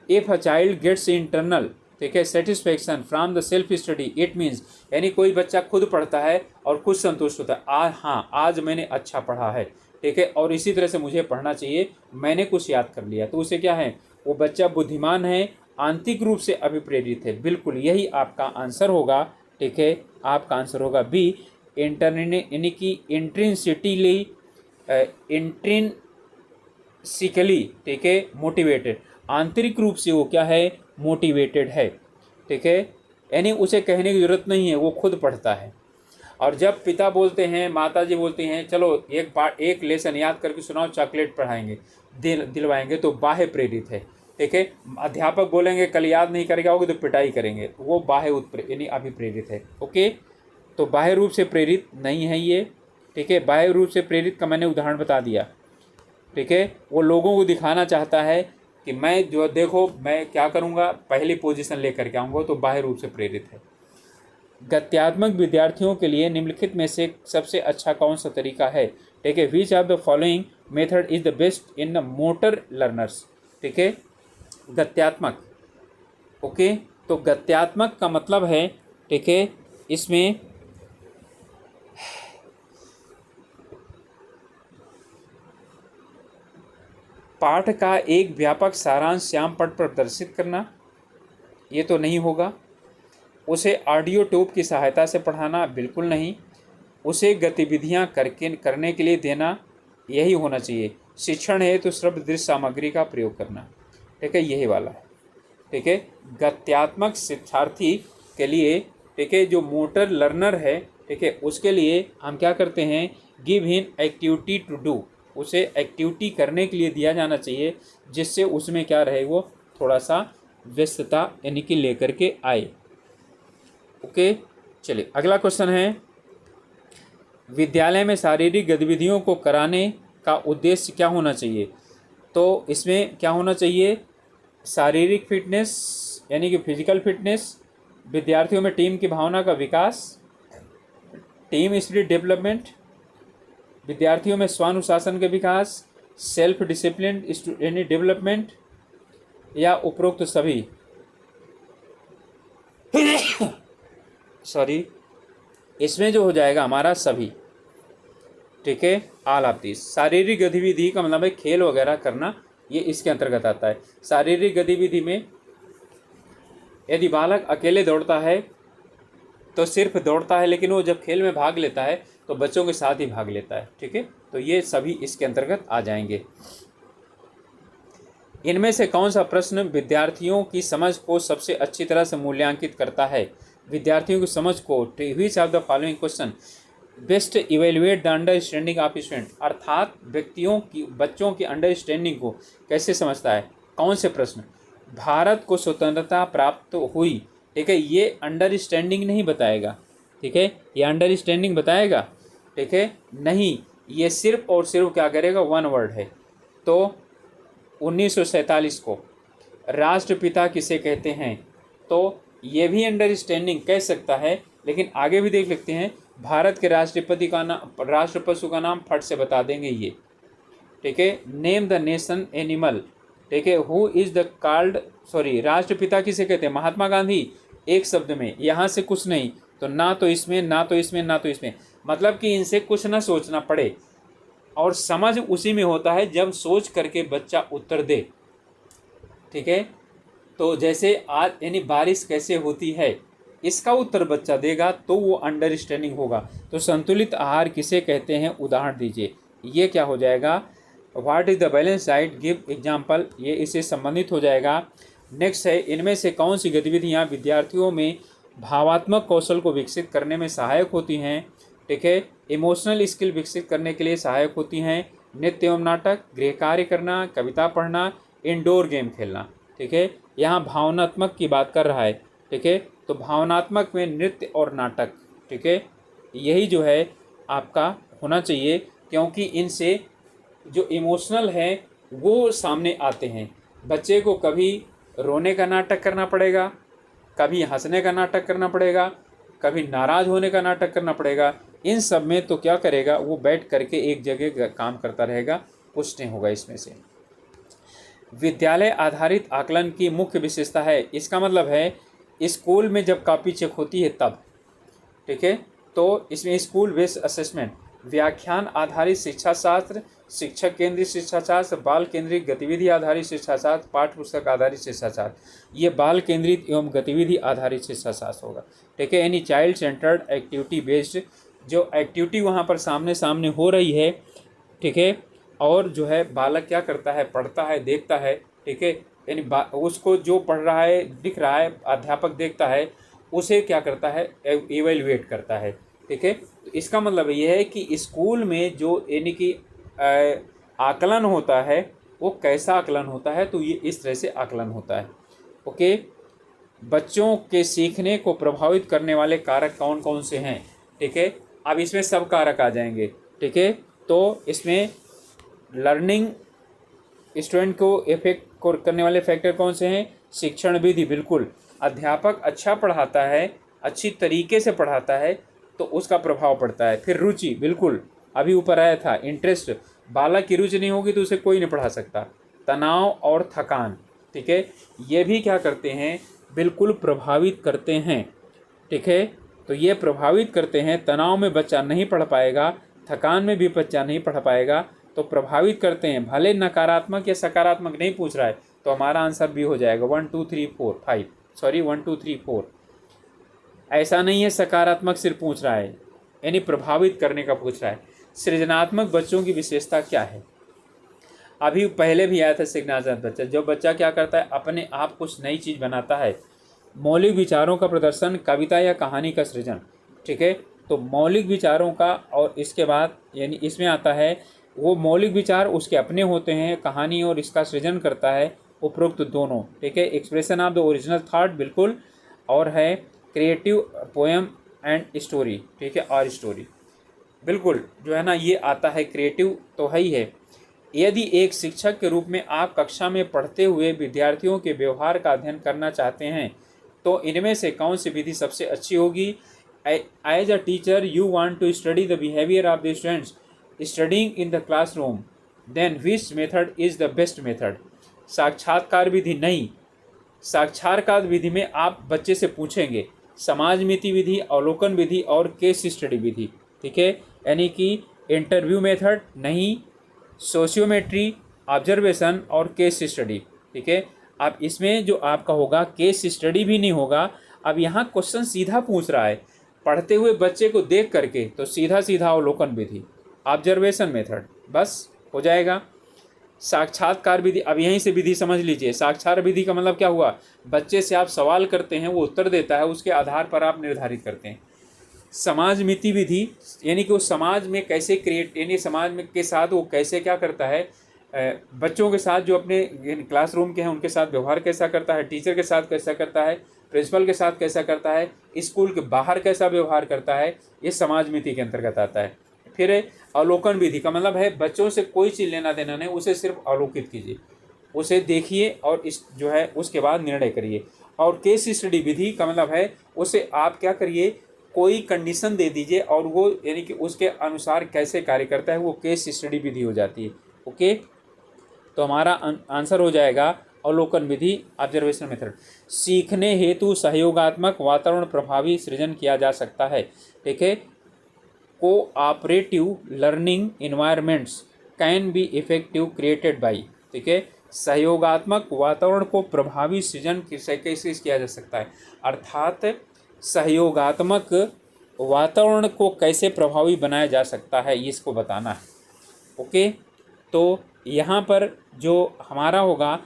If a child gets internal, ठीक है, satisfaction from the self study, it means, यानी कोई बच्चा खुद पढ़ता है और खुद संतुष्ट होता है, हाँ आज मैंने अच्छा पढ़ा है, ठीक है, और इसी तरह से मुझे पढ़ना चाहिए, मैंने कुछ याद कर लिया, तो उसे क्या है, वो बच्चा बुद्धिमान है, आंतरिक रूप से अभिप्रेरित है। बिल्कुल यही आपका आंसर होगा, ठीक है, आपका आंसर होगा बी, यानी कि इंट्रिंसिकली, ठीक है, मोटिवेटेड, आंतरिक रूप से वो क्या है, मोटिवेटेड है, ठीक है, यानी उसे कहने की जरूरत नहीं है, वो खुद पढ़ता है। और जब पिता बोलते हैं, माता जी बोलती हैं, चलो एक लेसन याद करके सुनाओ, चॉकलेट पढ़ाएंगे, दिलवाएंगे, तो बाह्य प्रेरित है, ठीक है। अध्यापक बोलेंगे कल याद नहीं करेगा होगी तो पिटाई करेंगे, वो बाह्य यानी अभिप्रेरित है। ओके, तो बाह्य रूप से प्रेरित नहीं है ये, ठीक है। बाह्य रूप से प्रेरित का मैंने उदाहरण बता दिया, ठीक है। वो लोगों को दिखाना चाहता है कि मैं जो देखो मैं क्या करूँगा, पहली पोजीशन लेकर के आऊँगा, तो बाह्य रूप से प्रेरित है। गत्यात्मक विद्यार्थियों के लिए निम्नलिखित में से सबसे अच्छा कौन सा तरीका है, ठीक है। Which of the following method is the best in the motor learners, ठीक है। गत्यात्मक, ओके, तो गत्यात्मक का मतलब है, ठीक है, इसमें पाठ का एक व्यापक सारांश श्याम पट पर प्रदर्शित करना, ये तो नहीं होगा। उसे ऑडियो ट्यूब की सहायता से पढ़ाना, बिल्कुल नहीं। उसे गतिविधियां करने के लिए देना, यही होना चाहिए। शिक्षण है तो श्रव्य दृश्य सामग्री का प्रयोग करना, ठीक है, यही वाला है, ठीक है। गत्यात्मक शिक्षार्थी के लिए, ठीक है, जो मोटर लर्नर है, ठीक है, उसके लिए हम क्या करते हैं, give him activity to do, उसे एक्टिविटी करने के लिए दिया जाना चाहिए, जिससे उसमें क्या रहे, वो थोड़ा सा व्यस्तता यानी कि लेकर के आए। ओके, चलिए अगला क्वेश्चन है, विद्यालय में शारीरिक गतिविधियों को कराने का उद्देश्य क्या होना चाहिए? तो इसमें क्या होना चाहिए, शारीरिक फिटनेस यानी कि फिजिकल फिटनेस, विद्यार्थियों में टीम की भावना का विकास, टीम स्पिरिट डेवलपमेंट, विद्यार्थियों में स्वानुशासन का विकास, सेल्फ डिसिप्लिन यानी डेवलपमेंट, या उपरोक्त सभी। सॉरी, इसमें जो हो जाएगा हमारा सभी। ठीक है, ऑल ऑफ दिस। शारीरिक गतिविधि का मतलब है खेल वगैरह करना, ये इसके अंतर्गत आता है। शारीरिक गतिविधि में यदि बालक अकेले दौड़ता है तो सिर्फ दौड़ता है, लेकिन वो जब खेल में भाग लेता है तो बच्चों के साथ ही भाग लेता है। ठीक है, तो ये सभी इसके अंतर्गत आ जाएंगे। इनमें से कौन सा प्रश्न विद्यार्थियों की समझ को सबसे अच्छी तरह से मूल्यांकित करता है? विद्यार्थियों की समझ को, which of the following question best evaluate the understanding of student, अर्थात बच्चों की अंडरस्टैंडिंग को कैसे समझता है? कौन से प्रश्न? भारत को स्वतंत्रता प्राप्त हुई, ठीक है, ये अंडरस्टैंडिंग नहीं बताएगा। ठीक है, ये अंडरस्टैंडिंग बताएगा? ठीक है, नहीं, ये सिर्फ और सिर्फ क्या करेगा, वन वर्ड है। तो 1947 को राष्ट्रपिता किसे कहते हैं? तो ये भी अंडरस्टैंडिंग कह सकता है, लेकिन आगे भी देख लेते हैं। भारत के राष्ट्रपति का नाम, राष्ट्र पशु का नाम फट से बता देंगे ये। ठीक है, नेम द नेशन एनिमल। ठीक है, who is the called, sorry, राष्ट्रपिता किसे कहते हैं? महात्मा गांधी। एक शब्द में, यहाँ से कुछ नहीं, तो ना तो इसमें, ना तो इसमें, ना तो इसमें, मतलब कि इनसे कुछ ना सोचना पड़े, और समझ उसी में होता है जब सोच करके बच्चा उत्तर दे। ठीक है, तो जैसे आज यानी बारिश कैसे होती है, इसका उत्तर बच्चा देगा तो वो अंडरस्टैंडिंग होगा। तो संतुलित आहार किसे कहते हैं, उदाहरण दीजिए। ये क्या हो जाएगा, what is the balance diet, give example, ये इससे संबंधित हो जाएगा। नेक्स्ट है, इनमें से कौन सी गतिविधियाँ विद्यार्थियों में भावात्मक कौशल को विकसित करने में सहायक होती हैं? ठीक है, इमोशनल स्किल विकसित करने के लिए सहायक होती हैं। नृत्य एवं नाटक, गृह कार्य करना, कविता पढ़ना, इंडोर गेम खेलना। ठीक है, यहाँ भावनात्मक की बात कर रहा है। ठीक है, तो भावनात्मक में नृत्य और नाटक। ठीक है, यही जो है आपका होना चाहिए, क्योंकि इनसे जो इमोशनल है वो सामने आते हैं। बच्चे को कभी रोने का नाटक करना पड़ेगा, कभी हंसने का नाटक करना पड़ेगा, कभी नाराज़ होने का नाटक करना पड़ेगा। इन सब में तो क्या करेगा, वो बैठ करके एक जगह काम करता रहेगा, कुछ नहीं होगा इसमें से। विद्यालय आधारित आकलन की मुख्य विशेषता है, इसका मतलब है स्कूल में जब कॉपी चेक होती है तब। ठीक है, तो इसमें स्कूल बेस्ड असेसमेंट, व्याख्यान आधारित शिक्षा शास्त्र, शिक्षक केंद्रित शिक्षा शास्त्र, बाल केंद्रित गतिविधि आधारित शिक्षा शास्त्र, पाठ्य पुस्तक आधारित शिक्षा शास्त्र। ये बाल केंद्रित एवं गतिविधि आधारित शिक्षा शास्त्र होगा। ठीक है, यानी चाइल्ड सेंटर्ड एक्टिविटी बेस्ड, जो एक्टिविटी वहाँ पर सामने सामने हो रही है। ठीक है, और जो है बालक क्या करता है, पढ़ता है, देखता है। ठीक है, यानी उसको जो पढ़ रहा है दिख रहा है, अध्यापक देखता है, उसे क्या करता है, इवेल्युएट करता है। ठीक है, तो इसका मतलब ये है कि स्कूल में जो यानी कि आकलन होता है वो कैसा आकलन होता है, तो ये इस तरह से आकलन होता है। ओके, बच्चों के सीखने को प्रभावित करने वाले कारक कौन कौन से हैं? ठीक है, अब इसमें सब कारक आ जाएंगे। ठीक है, तो इसमें लर्निंग स्टूडेंट को इफेक्ट करने वाले फैक्टर कौन से हैं? शिक्षण विधि, बिल्कुल, अध्यापक अच्छा पढ़ाता है, अच्छी तरीके से पढ़ाता है तो उसका प्रभाव पड़ता है। फिर रुचि, बिल्कुल अभी ऊपर आया था, इंटरेस्ट, बालक की रुचि नहीं होगी तो उसे कोई नहीं पढ़ा सकता। तनाव और थकान, ठीक है, ये भी क्या करते हैं, बिल्कुल प्रभावित करते हैं। ठीक है, तो ये प्रभावित करते हैं। तनाव में बच्चा नहीं पढ़ पाएगा, थकान में भी बच्चा नहीं पढ़ पाएगा, तो प्रभावित करते हैं। भले नकारात्मक या सकारात्मक नहीं पूछ रहा है, तो हमारा आंसर भी हो जाएगा 1 2 3 4 5, सॉरी 1 2 3 4। ऐसा नहीं है सकारात्मक सिर्फ पूछ रहा है, यानी प्रभावित करने का पूछ रहा है। सृजनात्मक बच्चों की विशेषता क्या है? अभी पहले भी आया था सृजनात्मक बच्चा, जो बच्चा क्या करता है, अपने आप कुछ नई चीज़ बनाता है। मौलिक विचारों का प्रदर्शन, कविता या कहानी का सृजन। ठीक है, तो मौलिक विचारों का, और इसके बाद यानी इसमें आता है वो मौलिक विचार उसके अपने होते हैं, कहानी और इसका सृजन करता है उपरोक्त दोनों। ठीक है, expression of the original thought बिल्कुल, और है क्रिएटिव पोएम एंड स्टोरी। ठीक है, और स्टोरी बिल्कुल जो है ना ये आता है, क्रिएटिव तो है ही है। यदि एक शिक्षक के रूप में आप कक्षा में पढ़ते हुए विद्यार्थियों के व्यवहार का अध्ययन करना चाहते हैं तो इनमें से कौन सी विधि सबसे अच्छी होगी? As a teacher you want to study the behaviour of the students studying in the classroom, then which method is the best method? साक्षात्कार विधि नहीं, साक्षात्कार विधि में आप बच्चे से पूछेंगे समाज नीति विधि, अवलोकन विधि और केस स्टडी विधि। ठीक है, यानी कि इंटरव्यू मेथड नहीं, सोशियोमेट्री, ऑब्जर्वेशन और केस स्टडी। ठीक है, अब इसमें जो आपका होगा केस स्टडी भी नहीं होगा। अब यहाँ क्वेश्चन सीधा पूछ रहा है पढ़ते हुए बच्चे को देख करके, तो सीधा सीधा अवलोकन विधि, ऑब्जर्वेशन मेथड, बस हो जाएगा। साक्षात्कार विधि, अब यहीं से विधि समझ लीजिए। साक्षात्कार विधि का मतलब क्या हुआ? बच्चे से आप सवाल करते हैं, वो उत्तर देता है, उसके आधार पर आप निर्धारित करते हैं। समाज मिति विधि, यानी कि वो समाज में कैसे क्रिएट, यानी समाज में के साथ वो कैसे क्या करता है, बच्चों के साथ जो अपने क्लासरूम के हैं उनके साथ व्यवहार कैसा करता है, टीचर के साथ कैसा करता है, प्रिंसिपल के साथ कैसा करता है, स्कूल के बाहर कैसा व्यवहार करता है, ये समाज मिति के अंतर्गत आता है। फिर अवलोकन विधि का मतलब है बच्चों से कोई चीज़ लेना देना नहीं, उसे सिर्फ अवलोकित कीजिए, उसे देखिए और इस जो है उसके बाद निर्णय करिए। और केस स्टडी विधि का मतलब है उसे आप क्या करिए, कोई कंडीशन दे दीजिए और वो यानी कि उसके अनुसार कैसे कार्य करता है, वो केस स्टडी विधि हो जाती है। ओके, तो हमारा आंसर हो जाएगा अवलोकन विधि, ऑब्जर्वेशन मेथड। सीखने हेतु सहयोगात्मक वातावरण प्रभावी सृजन किया जा सकता है। ठीक है, cooperative learning environments can be effective created by. ठीक है, सहयोगात्मक वातावरण को प्रभावी सृजन कैसे किया जा सकता है, अर्थात सहयोगात्मक वातावरण को कैसे प्रभावी बनाया जा सकता है, ये इसको बताना है। ओके, तो यहाँ पर जो हमारा होगा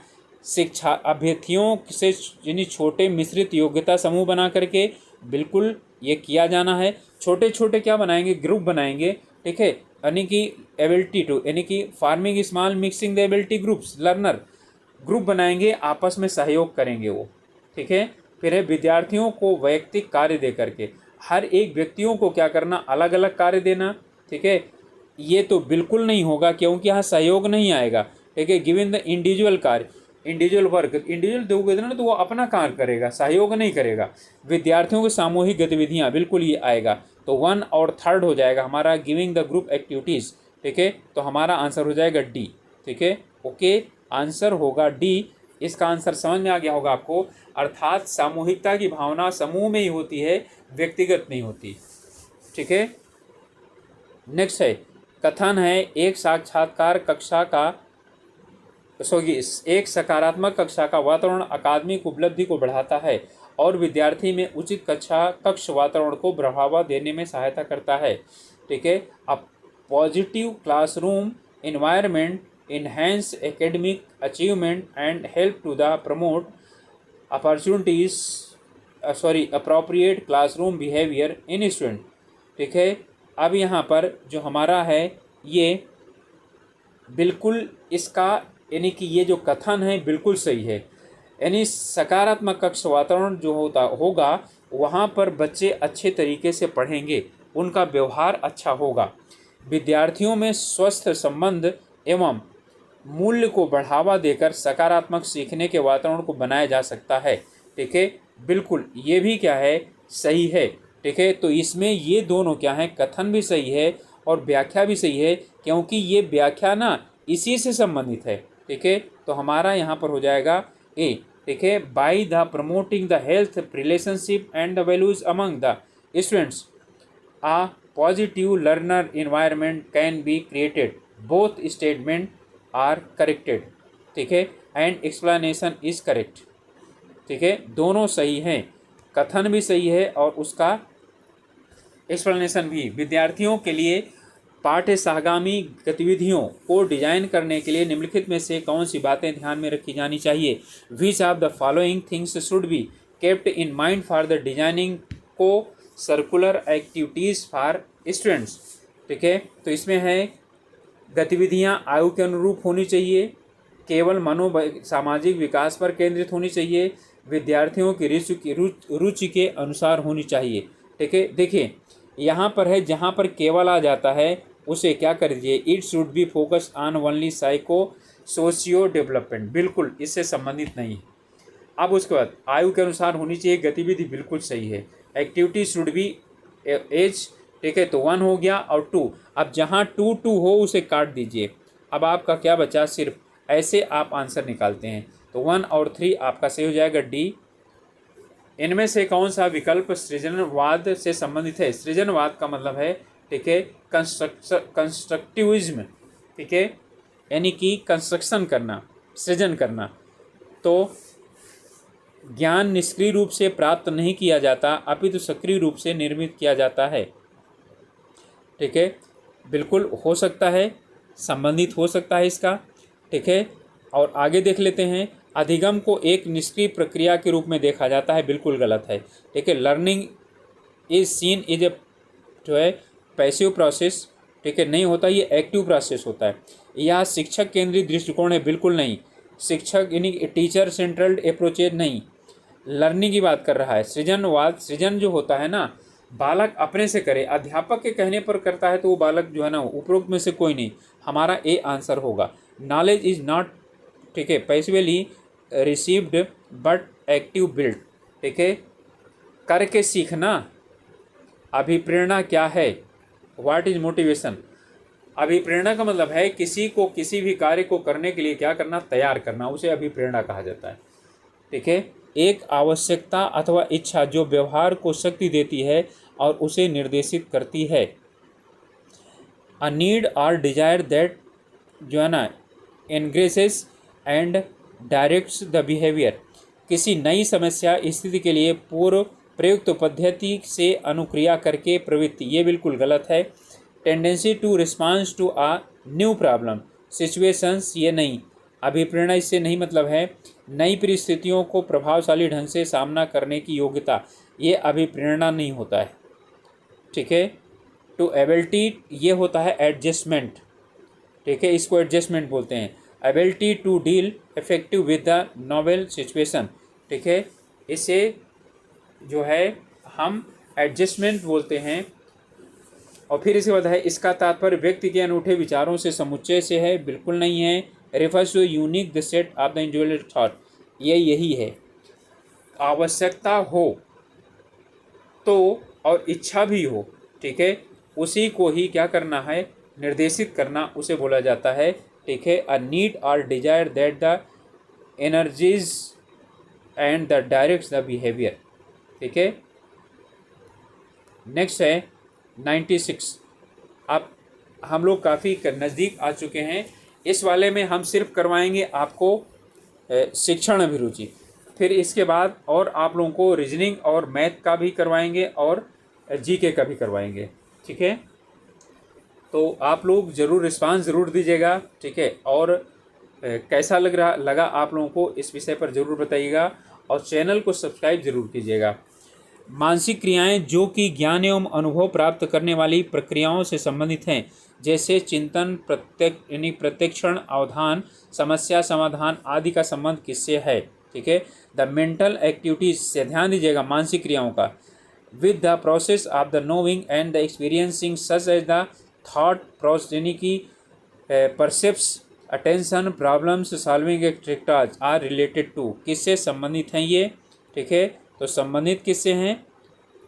शिक्षा अभ्यर्थियों से यानी छोटे मिश्रित योग्यता समूह बना करके बिल्कुल ये किया जाना है। छोटे छोटे क्या बनाएंगे, ग्रुप बनाएंगे। ठीक है, यानी कि एबिलिटी टू, यानी कि farming small mixing the ability groups learner, group बनाएंगे, आपस में सहयोग करेंगे वो। ठीक है, फिर है विद्यार्थियों को वैयक्तिक कार्य दे करके, हर एक व्यक्तियों को क्या करना, अलग अलग कार्य देना। ठीक है, ये तो बिल्कुल नहीं होगा क्योंकि यहाँ सहयोग नहीं आएगा। ठीक है, गिवन द इंडिविजुअल कार्य, इंडिविजुअल वर्क, इंडिविजुअल दोगे ना तो वो अपना कार्य करेगा, सहयोग नहीं करेगा। विद्यार्थियों की सामूहिक गतिविधियाँ, बिल्कुल ये आएगा। तो 1 और 3 हो जाएगा हमारा, गिविंग द ग्रुप एक्टिविटीज़। ठीक है, तो हमारा आंसर हो जाएगा डी। ठीक है, ओके, आंसर होगा डी। इसका आंसर समझ में आ गया होगा आपको, अर्थात सामूहिकता की भावना समूह में ही होती है, व्यक्तिगत नहीं होती। ठीक है, नेक्स्ट है कथन है एक साक्षात्कार कक्षा का एक सकारात्मक कक्षा का वातावरण अकादमिक उपलब्धि को बढ़ाता है और विद्यार्थी में उचित कक्ष वातावरण को बढ़ावा देने में सहायता करता है। ठीक है, a positive classroom environment enhance academic achievement and help to the promote appropriate classroom behavior in student। ठीक है, अब यहाँ पर जो हमारा है ये बिल्कुल इसका यानी कि ये जो कथन है बिल्कुल सही है, यानी सकारात्मक कक्ष वातावरण जो होगा वहाँ पर बच्चे अच्छे तरीके से पढ़ेंगे, उनका व्यवहार अच्छा होगा, विद्यार्थियों में स्वस्थ संबंध एवं मूल्य को बढ़ावा देकर सकारात्मक सीखने के वातावरण को बनाया जा सकता है। ठीक है, बिल्कुल ये भी क्या है, सही है। ठीक है, तो इसमें ये दोनों क्या है, कथन भी सही है और व्याख्या भी सही है, क्योंकि ये व्याख्या ना इसी से संबंधित है। ठीक है, तो हमारा यहाँ पर हो जाएगा ए। ठीक है, by the promoting the health relationship and the values among the students a positive learner environment can be created, both statement are corrected. ठीक है, एंड एक्सप्लेनेशन इज करेक्ट। ठीक है, दोनों सही हैं, कथन भी सही है और उसका एक्सप्लेनेशन भी। विद्यार्थियों के लिए पाठ्य सहगामी गतिविधियों को डिजाइन करने के लिए निम्नलिखित में से कौन सी बातें ध्यान में रखी जानी चाहिए? विच of the following things should be kept in mind for the designing को सर्कुलर एक्टिविटीज़ फॉर स्टूडेंट्स। ठीक है, तो इसमें है गतिविधियां आयु के अनुरूप होनी चाहिए, केवल सामाजिक विकास पर केंद्रित होनी चाहिए, विद्यार्थियों की रुचि के अनुसार होनी चाहिए। ठीक है, देखिए यहाँ पर है, जहाँ पर केवल आ जाता है उसे क्या कर दीजिए, it should be focus on only psycho socio development, बिल्कुल इससे संबंधित नहीं है। अब उसके बाद आयु के अनुसार होनी चाहिए गतिविधि, बिल्कुल सही है। एक्टिविटी शुड बी एज, ठीक है, तो 1 हो गया और 2। अब जहाँ 2 हो उसे काट दीजिए। अब आपका क्या बचा, सिर्फ ऐसे आप आंसर निकालते हैं। तो 1 और 3 आपका सही हो जाएगा डी। इनमें से कौन सा विकल्प सृजनवाद से संबंधित है? सृजनवाद का मतलब है, ठीक है, कंस्ट्रक्टिविज्म, ठीक है, यानी कि कंस्ट्रक्शन करना, सृजन करना। तो ज्ञान निष्क्रिय रूप से प्राप्त नहीं किया जाता, अपितु सक्रिय रूप से निर्मित किया जाता है। ठीक है, बिल्कुल हो सकता है, संबंधित हो सकता है इसका। ठीक है, और आगे देख लेते हैं। अधिगम को एक निष्क्रिय प्रक्रिया के रूप में देखा जाता है, बिल्कुल गलत है। ठीक है, learning is seen is a जो है पैसिव प्रोसेस, ठीक है, नहीं होता, ये एक्टिव प्रोसेस होता है। यह शिक्षक केंद्रित दृष्टिकोण है, बिल्कुल नहीं। शिक्षक यानी टीचर सेंट्रल्ड अप्रोच नहीं, लर्निंग की बात कर रहा है। सृजनवाद, सृजन जो होता है ना, बालक अपने से करे, अध्यापक के कहने पर करता है तो वो बालक जो है ना, उपरोक्त में से कोई नहीं, हमारा ए आंसर होगा। नॉलेज इज नॉट, ठीक है, passively received but active build, ठीक है, करके सीखना। अभिप्रेरणा क्या है? What is motivation? अभिप्रेरणा का मतलब है किसी को किसी भी कार्य को करने के लिए क्या करना, तैयार करना, उसे अभिप्रेरणा कहा जाता है। ठीक है, एक आवश्यकता अथवा इच्छा जो व्यवहार को शक्ति देती है और उसे निर्देशित करती है। अ नीड और डिजायर दैट जो है ना एनग्रेसेस एंड डायरेक्ट्स द बिहेवियर। किसी नई समस्या स्थिति के लिए पूर्व प्रयुक्त पद्धति से अनुक्रिया करके प्रवृत्ति, ये बिल्कुल गलत है। Tendency to response to a new problem situations, ये नहीं। अभिप्रेरणा इससे नहीं मतलब है नई परिस्थितियों को प्रभावशाली ढंग से सामना करने की योग्यता, ये अभिप्रेरणा नहीं होता है। ठीक है, टू एबिलिटी ये होता है एडजस्टमेंट, ठीक है, इसको एडजस्टमेंट बोलते हैं। Ability to deal effective with the novel situation, ठीक है, इसे जो है हम एडजस्टमेंट बोलते हैं। और फिर इसके बाद है, इसका तात्पर्य व्यक्ति के अनूठे विचारों से समुच्चय से है, बिल्कुल नहीं है। Refers to unique the set of the individual thought, ये यही है। आवश्यकता हो तो और इच्छा भी हो, ठीक है, उसी को ही क्या करना है, निर्देशित करना, उसे बोला जाता है। ठीक है, अ नीड और desire that the energies and the directs the behaviour. ठीक है, नेक्स्ट है 96। अब हम लोग काफ़ी नज़दीक आ चुके हैं। इस वाले में हम सिर्फ करवाएंगे आपको शिक्षण अभिरुचि, फिर इसके बाद और आप लोगों को रीजनिंग और मैथ का भी करवाएंगे और जीके का भी करवाएंगे। ठीक है, तो आप लोग ज़रूर रिस्पांस ज़रूर दीजिएगा। ठीक है, और कैसा लगा आप लोगों को इस विषय पर ज़रूर बताइएगा और चैनल को सब्सक्राइब ज़रूर कीजिएगा। मानसिक क्रियाएं जो कि ज्ञान एवं अनुभव प्राप्त करने वाली प्रक्रियाओं से संबंधित हैं, जैसे चिंतन, प्रत्यक्षण, अवधान, समस्या समाधान आदि का संबंध किससे है? ठीक है, द मेंटल एक्टिविटीज से ध्यान दीजिएगा, मानसिक क्रियाओं का, with the process of the knowing and the experiencing such as the thought process, यानी कि percepts, attention, problems solving activities are related to, किससे संबंधित हैं ये? ठीक है, तो संबंधित किससे हैं?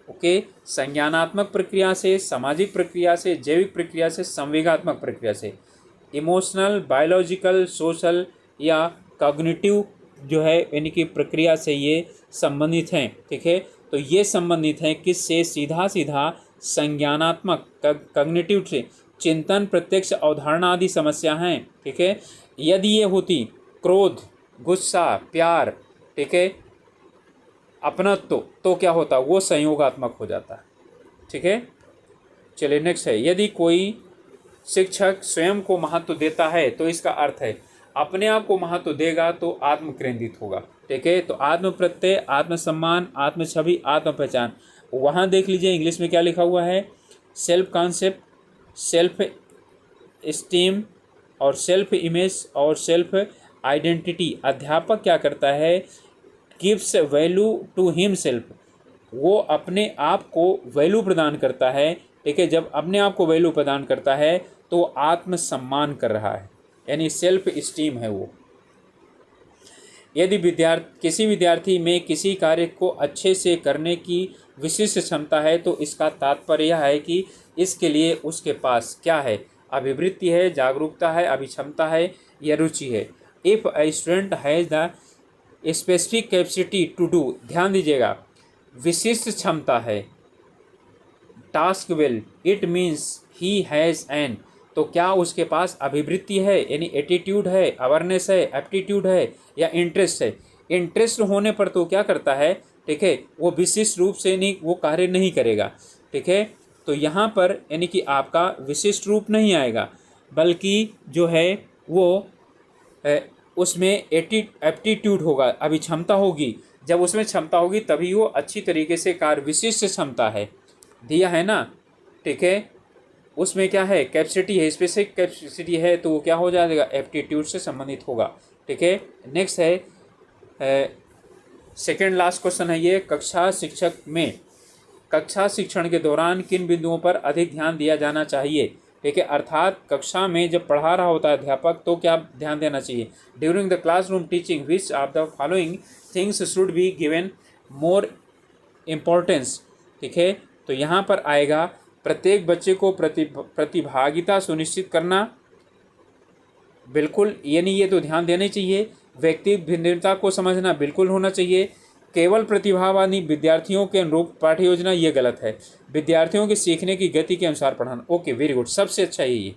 ओके, संज्ञानात्मक प्रक्रिया से, सामाजिक प्रक्रिया से, जैविक प्रक्रिया से, संवेगात्मक प्रक्रिया से, इमोशनल, बायोलॉजिकल, सोशल या कॉग्निटिव जो है यानी कि प्रक्रिया से ये संबंधित हैं। ठीक है, तो ये संबंधित हैं किससे? सीधा सीधा संज्ञानात्मक, कॉग्निटिव से, चिंतन, प्रत्यक्ष, अवधारणा आदि समस्या हैं। ठीक है, यदि ये होती क्रोध, गुस्सा, प्यार, ठीक है, अपनत्व, तो क्या होता? वो संयोगात्मक हो जाता। ठीक है, चलिए नेक्स्ट है, यदि कोई शिक्षक स्वयं को महत्व देता है तो इसका अर्थ है अपने आप को महत्व देगा तो आत्म केंद्रित होगा। ठीक है, तो आत्म प्रत्यय, आत्मसम्मान, आत्म छवि, आत्म पहचान, वहाँ देख लीजिए इंग्लिश में क्या लिखा हुआ है, सेल्फ कॉन्सेप्ट, सेल्फ स्टीम और सेल्फ इमेज और सेल्फ आइडेंटिटी। अध्यापक क्या करता है, गिव्स वैल्यू टू हिमसेल्फ, वो अपने आप को वैल्यू प्रदान करता है। ठीक है, जब अपने आप को वैल्यू प्रदान करता है तो आत्मसम्मान कर रहा है, यानी सेल्फ स्टीम है वो। यदि किसी विद्यार्थी में किसी कार्य को अच्छे से करने की विशिष्ट क्षमता है तो इसका तात्पर्य यह है कि इसके लिए उसके पास क्या है, अभिवृत्ति है, जागरूकता है, अभिक्षमता है या रुचि है। If a student has the specific capacity to do, ध्यान दीजिएगा, विशिष्ट क्षमता है, task well, it means he has an, तो क्या उसके पास अभिवृत्ति है यानी एटीट्यूड है, अवेयरनेस है, एप्टीट्यूड है या इंटरेस्ट है। इंटरेस्ट होने पर तो क्या करता है, ठीक है, वो विशिष्ट रूप से नहीं वो कार्य नहीं करेगा। ठीक है, तो यहाँ पर यानी कि आपका विशिष्ट रूप नहीं आएगा, बल्कि जो है वो उसमें एप्टीट्यूड होगा, अभी क्षमता होगी। जब उसमें क्षमता होगी तभी वो अच्छी तरीके से कार्य, विशिष्ट क्षमता है दिया है ना। ठीक है, उसमें क्या है, कैपेसिटी है, स्पेसिफिक कैपेसिटी है, तो वो क्या हो जाएगा, एप्टीट्यूड से संबंधित होगा। ठीक है, नेक्स्ट है सेकेंड लास्ट क्वेश्चन है ये, कक्षा शिक्षक में कक्षा शिक्षण के दौरान किन बिंदुओं पर अधिक ध्यान दिया जाना चाहिए। ठीक है, अर्थात कक्षा में जब पढ़ा रहा होता है अध्यापक तो क्या ध्यान देना चाहिए। During the classroom teaching which of the following things should be given more importance. ठीक है, तो यहाँ पर आएगा प्रत्येक बच्चे को प्रतिभागिता सुनिश्चित करना, बिल्कुल यानी ये तो ध्यान देना चाहिए। व्यक्तिगत भिन्नता को समझना बिल्कुल होना चाहिए। केवल प्रतिभावानी विद्यार्थियों के अनुरूप पाठ्य योजना, ये गलत है। विद्यार्थियों के सीखने की गति के अनुसार पढ़ाना, ओके वेरी गुड, सबसे अच्छा ये।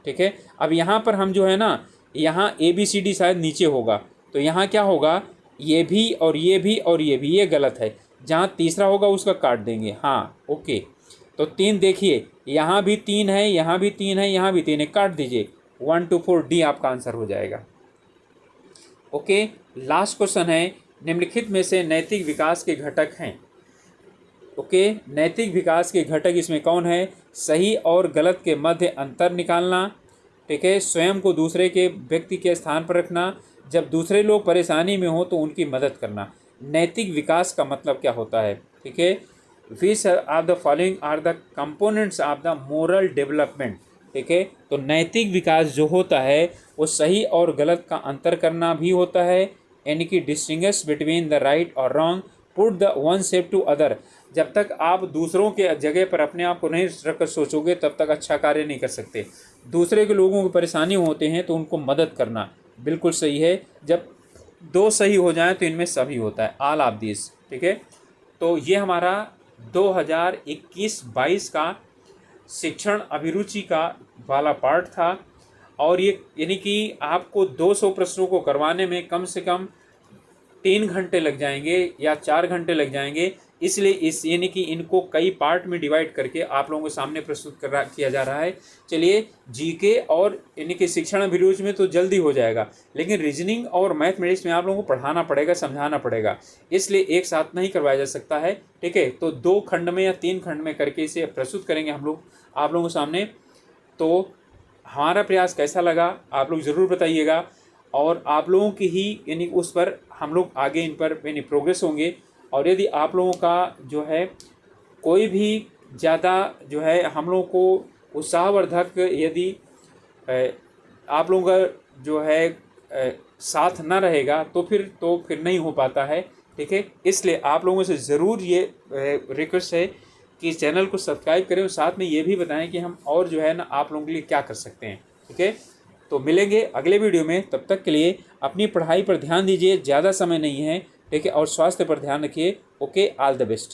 ठीक है, अब यहाँ पर हम जो है ना, यहाँ ABCD शायद नीचे होगा, तो यहाँ क्या होगा, ये भी और ये भी और ये भी, ये गलत है। जहाँ तीसरा होगा उसका काट देंगे। हाँ ओके, तो 3 देखिए, यहाँ भी 3 है, यहाँ भी 3 है, यहाँ भी 3 है, काट दीजिए। 1 2 4 D आपका आंसर हो जाएगा। ओके, लास्ट क्वेश्चन है, निम्नलिखित में से नैतिक विकास के घटक हैं। ओके, नैतिक विकास के घटक इसमें कौन है, सही और गलत के मध्य अंतर निकालना। ठीक है, स्वयं को दूसरे के व्यक्ति के स्थान पर रखना, जब दूसरे लोग परेशानी में हो तो उनकी मदद करना। नैतिक विकास का मतलब क्या होता है। ठीक है, which of the following are the components of the moral development. ठीक है, तो नैतिक विकास जो होता है वो सही और गलत का अंतर करना भी होता है, यानी कि डिस्टिंग्विश बिटवीन द राइट और wrong, put the one safe to other. जब तक आप दूसरों के जगह पर अपने आप को नहीं रखकर सोचोगे तब तक अच्छा कार्य नहीं कर सकते। दूसरे के लोगों को परेशानी होते हैं तो उनको मदद करना बिल्कुल सही है। जब 2 सही हो जाएं तो इनमें सभी होता है, ऑल ऑफ दिस। ठीक है, तो ये हमारा 2021-22 का शिक्षण अभिरुचि का वाला पार्ट था, और ये यानी कि आपको 200 प्रश्नों को करवाने में कम से कम 3 घंटे लग जाएंगे या 4 घंटे लग जाएंगे। इसलिए इस यानी कि इनको कई पार्ट में डिवाइड करके आप लोगों के सामने प्रस्तुत किया जा रहा है। चलिए, जीके और यानी कि शिक्षण अभिरुचि में तो जल्दी हो जाएगा, लेकिन रीजनिंग और मैथमेटिक्स में आप लोगों को पढ़ाना पड़ेगा, समझाना पड़ेगा, इसलिए एक साथ नहीं करवाया जा सकता है। ठीक है, तो 2 खंड में या 3 खंड में करके इसे प्रस्तुत करेंगे हम लोग आप लोगों के सामने। तो हमारा प्रयास कैसा लगा आप लोग ज़रूर बताइएगा, और आप लोगों की ही यानी उस पर हम लोग आगे इन पर यानी प्रोग्रेस होंगे। और यदि आप लोगों का जो है कोई भी ज़्यादा जो है हम लोगों को उत्साहवर्धक यदि आप लोगों का जो है साथ ना रहेगा तो फिर नहीं हो पाता है। ठीक है, इसलिए आप लोगों से ज़रूर ये रिक्वेस्ट है कि चैनल को सब्सक्राइब करें और साथ में ये भी बताएं कि हम और जो है ना आप लोगों के लिए क्या कर सकते हैं। ठीक है, तो मिलेंगे अगले वीडियो में, तब तक के लिए अपनी पढ़ाई पर ध्यान दीजिए, ज़्यादा समय नहीं है। ठीक है, और स्वास्थ्य पर ध्यान रखिए। Okay, all the best.